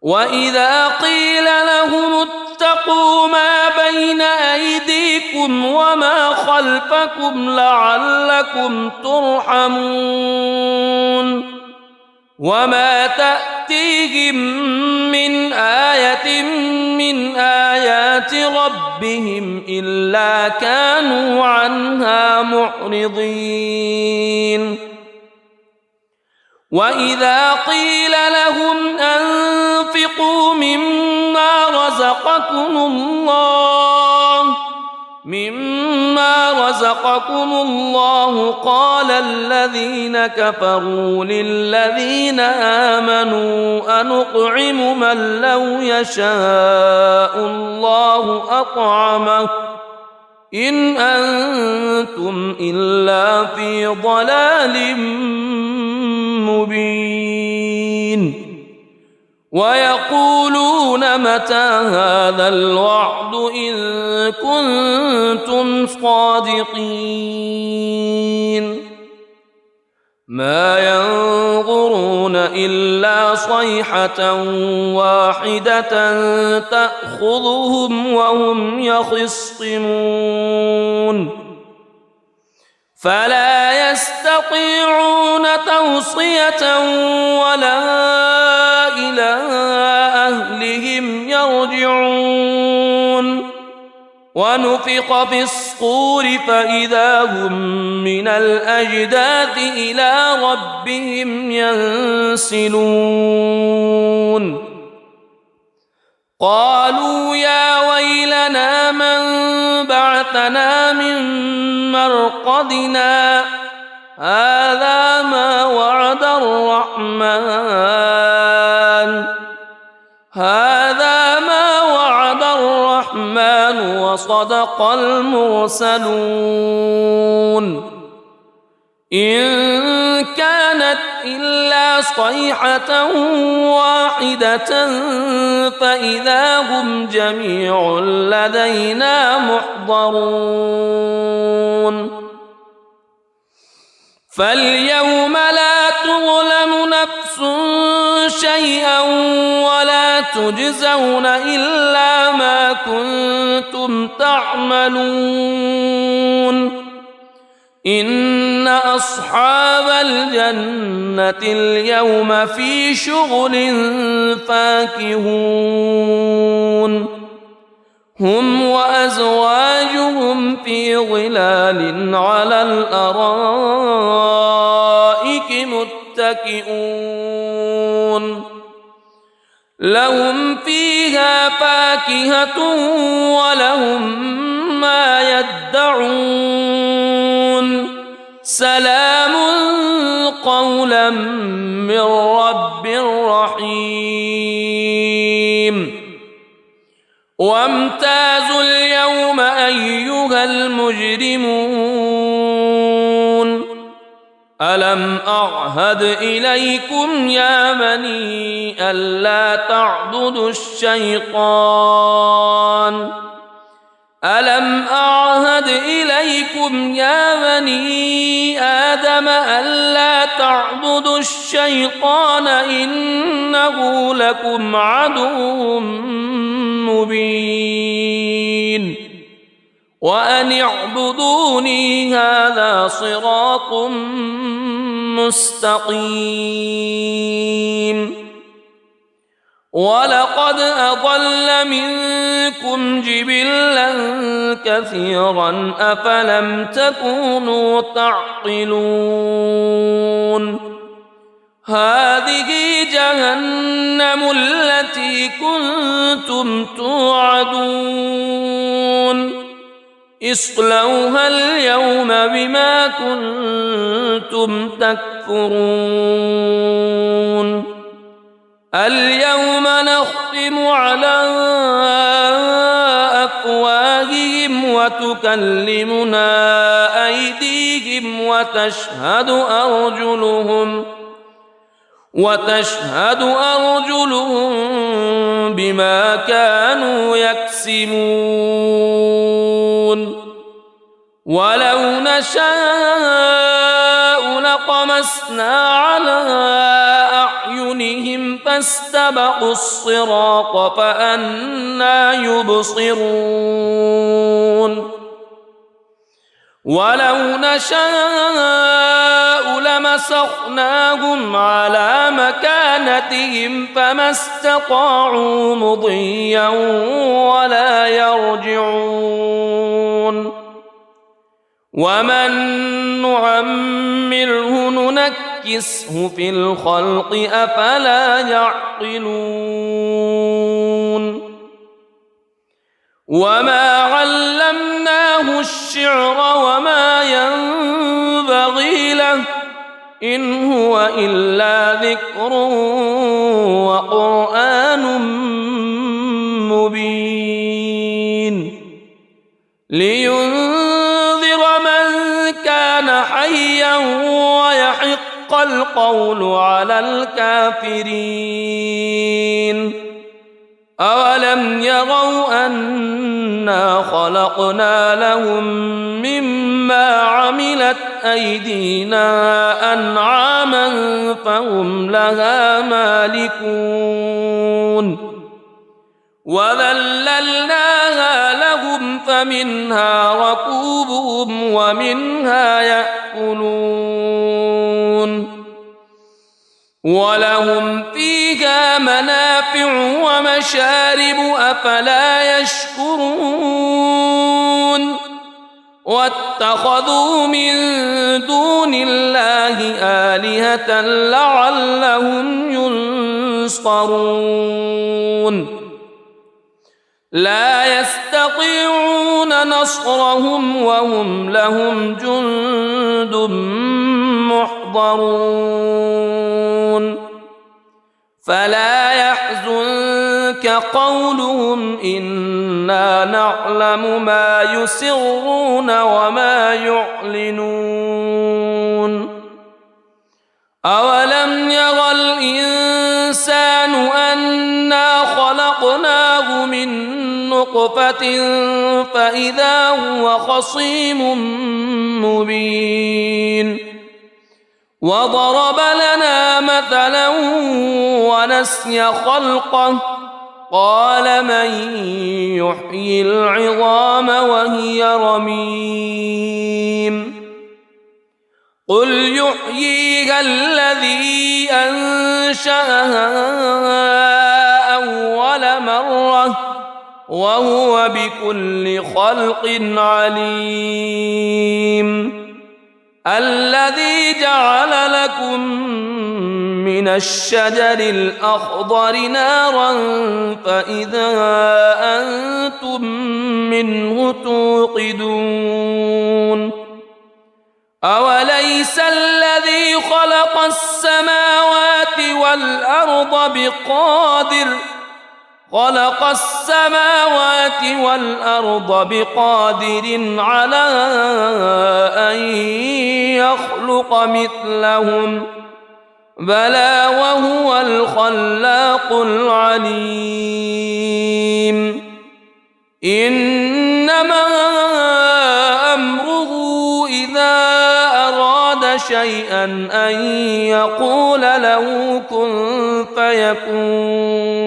وإذا قيل لهم اتقوا ما بين أيديكم وما خلفكم لعلكم ترحمون وما تأتيهم من آية من آيات ربهم إلا كانوا عنها معرضين وإذا قيل لهم أنفقوا مما رزقكم الله قال الذين كفروا للذين آمنوا أنطعم من لو يشاء الله أطعمه إن أنتم إلا في ضلال مبين ويقولون متى هذا الوعد إن كنتم صادقين ما ينظرون إلا صيحة واحدة تأخذهم وهم يخصمون فلا يستطيعون توصية ولا إلى أهلهم يرجعون ونفخ في الصور فإذا هم من الأجداث إلى ربهم ينسلون قالوا يا ويلنا من بعثنا من مرقدنا هذا ما وعد الرحمن وصدق المرسلون إن كانت إلا صيحة واحدة فإذا هم جميع لدينا محضرون فاليوم لا تظلم نفس شيئا ولا تجزون إلا ما كنتم تعملون إن أصحاب الجنة اليوم في شغل فاكهون هم وأزواجهم في ظلال على الأرائك متكئون لهم فيها فاكهة ولهم ما يدعون سلام قولا من رب رحيم وامتازوا اليوم أيها المجرمون ألم أعهد إليكم يا بني ألا تعبدوا الشيطان ألم أعهد إليكم يا بني آدم ألا تعبدوا الشيطان إنه لكم عدو مبين وأن اعبدوني هذا صراط مستقيم ولقد أضل منكم جبلا كثيرا أفلم تكونوا تعقلون هذه جهنم التي كنتم توعدون اصلوها اليوم بما كنتم تكفرون اليوم نختم على أفواههم وتكلمنا أيديهم وتشهد أرجلهم بما كانوا يكسبون ولو نشاء لطمسنا على أعينهم فاستبقوا الصراط فأنى يبصرون ولو نشاء لمسخناهم على مكانتهم فما استطاعوا مضيا ولا يرجعون ومن نعمره ننكسه في الخلق أفلا يعقلون وما علمناه الشعر وما ينبغي له إن هو إلا ذكر وقرآن مبين لينذر من كان حيا ويحق القول على الكافرين أولم يروا أنا خلقنا لهم مما عملت أيدينا أنعاما فهم لها مالكون وذللناها لهم فمنها ركوبهم ومنها يأكلون ولهم فيها منافع ومشارب أفلا يشكرون واتخذوا من دون الله آلهة لعلهم ينصرون لا يستطيعون نصرهم وهم لهم جند محضرون فلا يحزنك قولهم إنا نعلم ما يسرون وما يعلنون أولم ير الإنسان أنا خلقناه من نطفة فإذا هو خصيم مبين وضرب لنا مثلا ونسي خلقه قال من يحيي العظام وهي رميم قل يحييها الذي أنشأها أول مرة وهو بكل خلق عليم الذي جعل لكم من الشجر الأخضر نارا فإذا أنتم منه توقدون أوليس الذي خلق السماوات والأرض خلق السماوات والأرض بقادر على أن يخلق مثلهم بلى وهو الخلاق العليم إنما أمره إذا أراد شيئا أن يقول له كن فيكون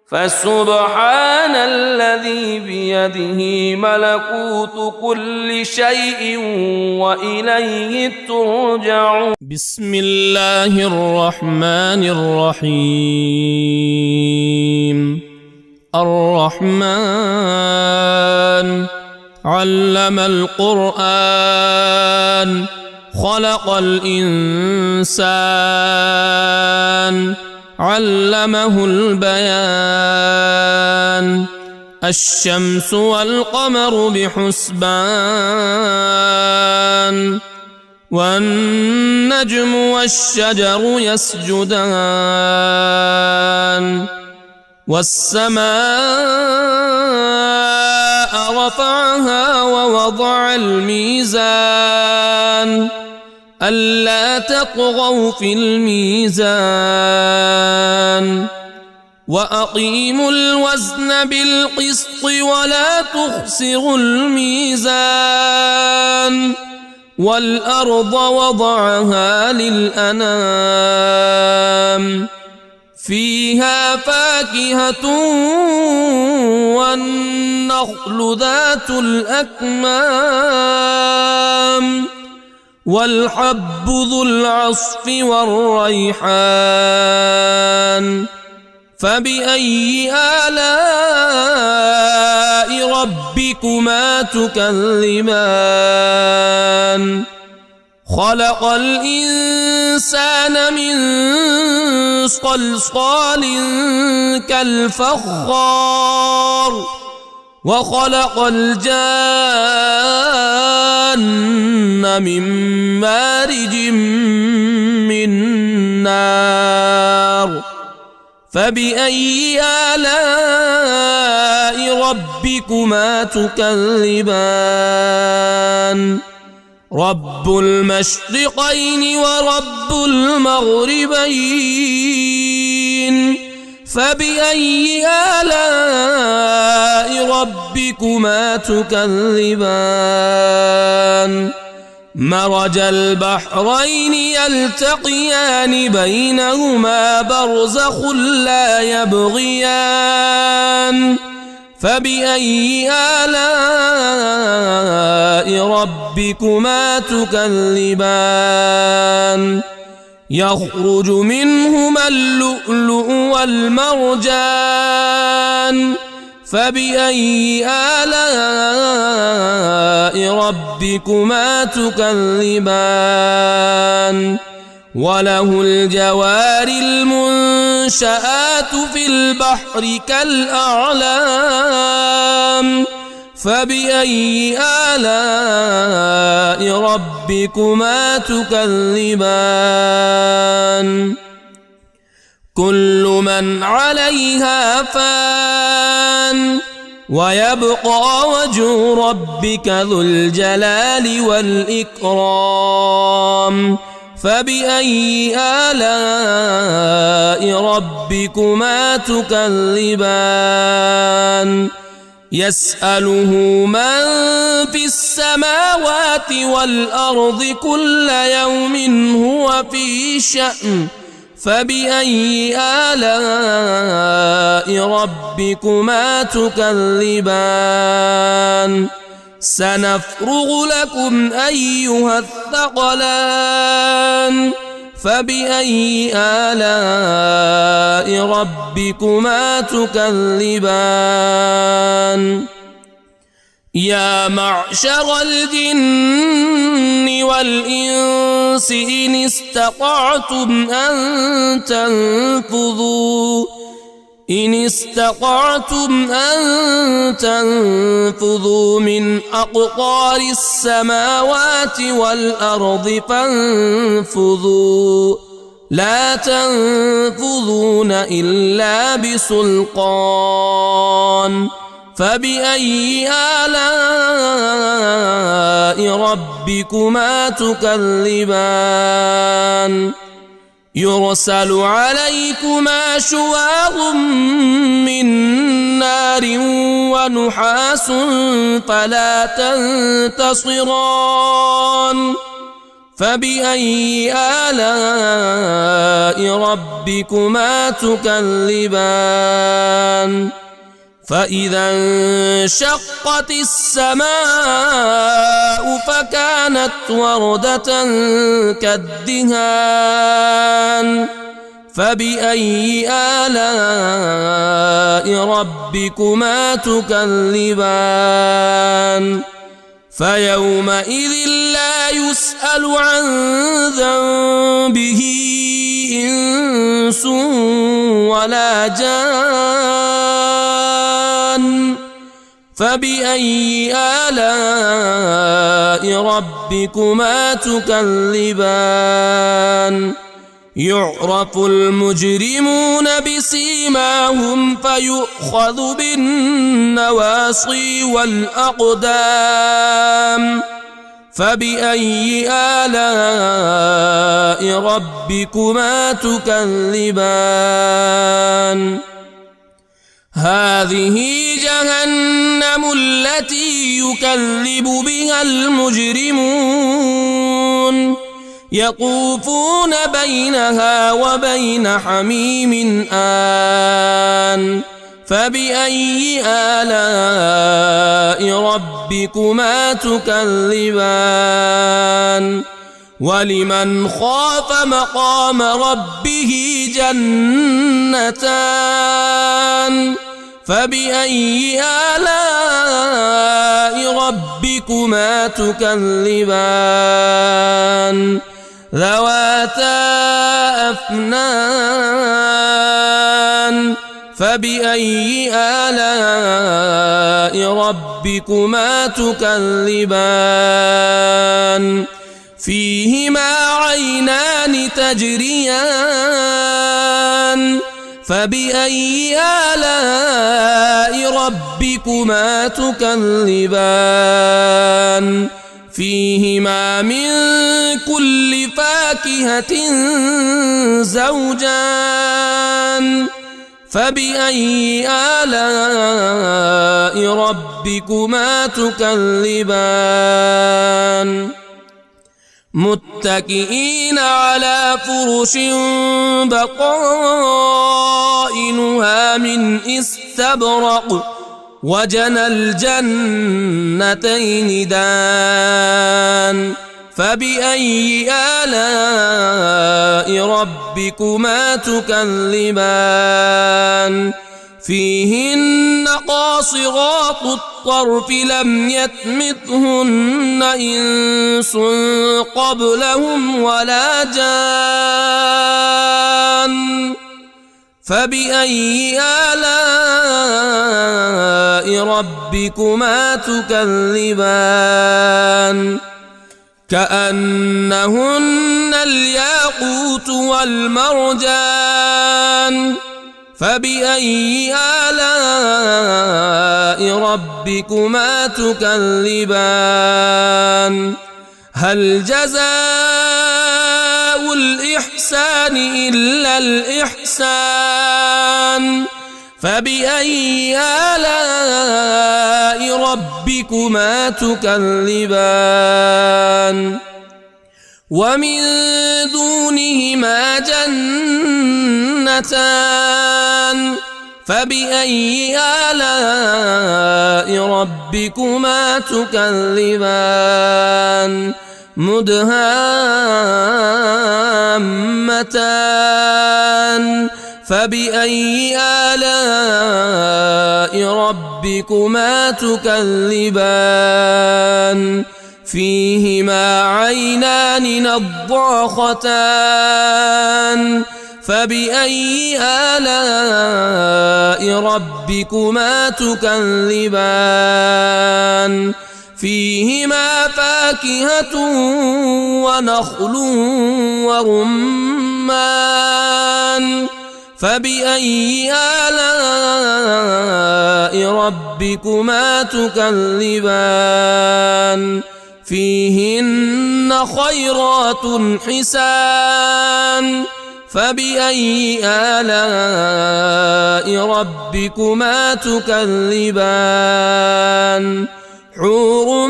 فسبحان الذي بيده ملكوت كل شيء وإليه ترجعون. بسم الله الرحمن الرحيم. الرحمن علم القرآن خلق الإنسان علمه البيان الشمس والقمر بحسبان والنجم والشجر يسجدان والسماء رفعها ووضع الميزان ألا تطغوا في الميزان وأقيموا الوزن بالقسط ولا تخسروا الميزان والأرض وضعها للأنام فيها فاكهة والنخل ذات الأكمام والحب ذو العصف والريحان فبأي آلاء ربكما تكذبان خلق الإنسان من صلصال كالفخار وخلق الجان من مارج من نار فبأي آلاء ربكما تكذبان رب المشرقين ورب المغربين فبأي آلاء ربكما تكذبان مرج البحرين يلتقيان بينهما برزخ لا يبغيان فبأي آلاء ربكما تكذبان يخرج منهما اللؤلؤ والمرجان فبأي آلاء ربكما تكذبان وله الجوار المنشآت في البحر كالأعلام فبأي آلاء ربكما تكذبان كل من عليها فان ويبقى وجه ربك ذو الجلال والإكرام فبأي آلاء ربكما تكذبان يسأله من في السماوات والأرض كل يوم هو في شأن فبأي آلاء ربكما تكذبان سنفرغ لكم أيها الثقلان فبأي آلاء ربكما تكذبان يا معشر الجن والإنس إن استطعتم أن تنفذوا من أقطار السماوات والأرض فانفذوا لا تنفذون إلا بسلطان فبأي آلاء ربكما تكذبان يرسل عليكما شواظ من نار ونحاس فلا تنتصران فبأي آلاء ربكما تكذبان فإذا انشقت السماء فكانت وردة كالدهان فبأي آلاء ربكما تكذبان فيومئذ لا يسأل عن ذنبه إنس ولا جان فبأي آلاء ربكما تكذبان يعرف المجرمون بسيماهم فيؤخذ بالنواصي والأقدام فبأي آلاء ربكما تكذبان هذه جهنم التي يكذب بها المجرمون يطوفون بينها وبين حميم آن فبأي آلاء ربكما تكذبان ولمن خاف مقام ربه جنتان فبأي آلاء ربكما تكذبان ذواتا أفنان فبأي آلاء ربكما تكذبان فيهما عينان تجريان فبأي آلاء ربكما تكذبان فيهما من كل فاكهة زوجان فبأي آلاء ربكما تكذبان متكئين على فرش بطائنها من استبرق وجنى الجنتين دان فبأي آلاء ربكما تكذبان فيهن قاصرات الطرف لم يطمثهن إنس قبلهم ولا جان فبأي آلاء ربكما تكذبان كأنهن الياقوت والمرجان فبأي آلاء ربكما تكذبان هل جزاء الإحسان إلا الإحسان فبأي آلاء ربكما تكذبان ومن دونهما جنتان فبأي آلاء ربكما تكذبان مدهامتان فبأي آلاء ربكما تكذبان فيهما عينان نضاختان فبأي آلاء ربكما تكذبان فيهما فاكهة ونخل ورمان فبأي آلاء ربكما تكذبان فيهن خيرات حسان فبأي آلاء ربكما تكذبان حور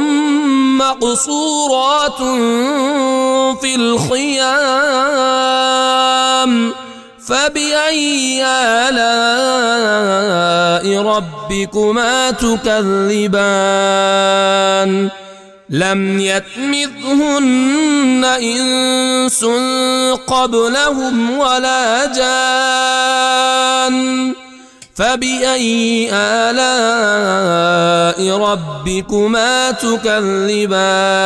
مقصورات في الخيام فبأي آلاء ربكما تكذبان لم يطمثهن إنس قبلهم ولا جان فبأي آلاء ربكما تكذبان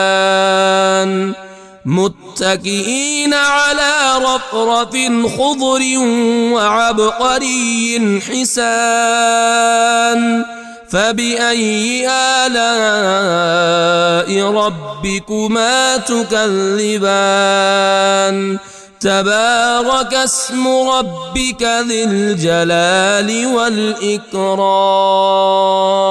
متكئين على رفرف خضر وعبقري حسان فبأي آلاء ربكما تكذبان تبارك اسم ربك ذي الجلال والإكرام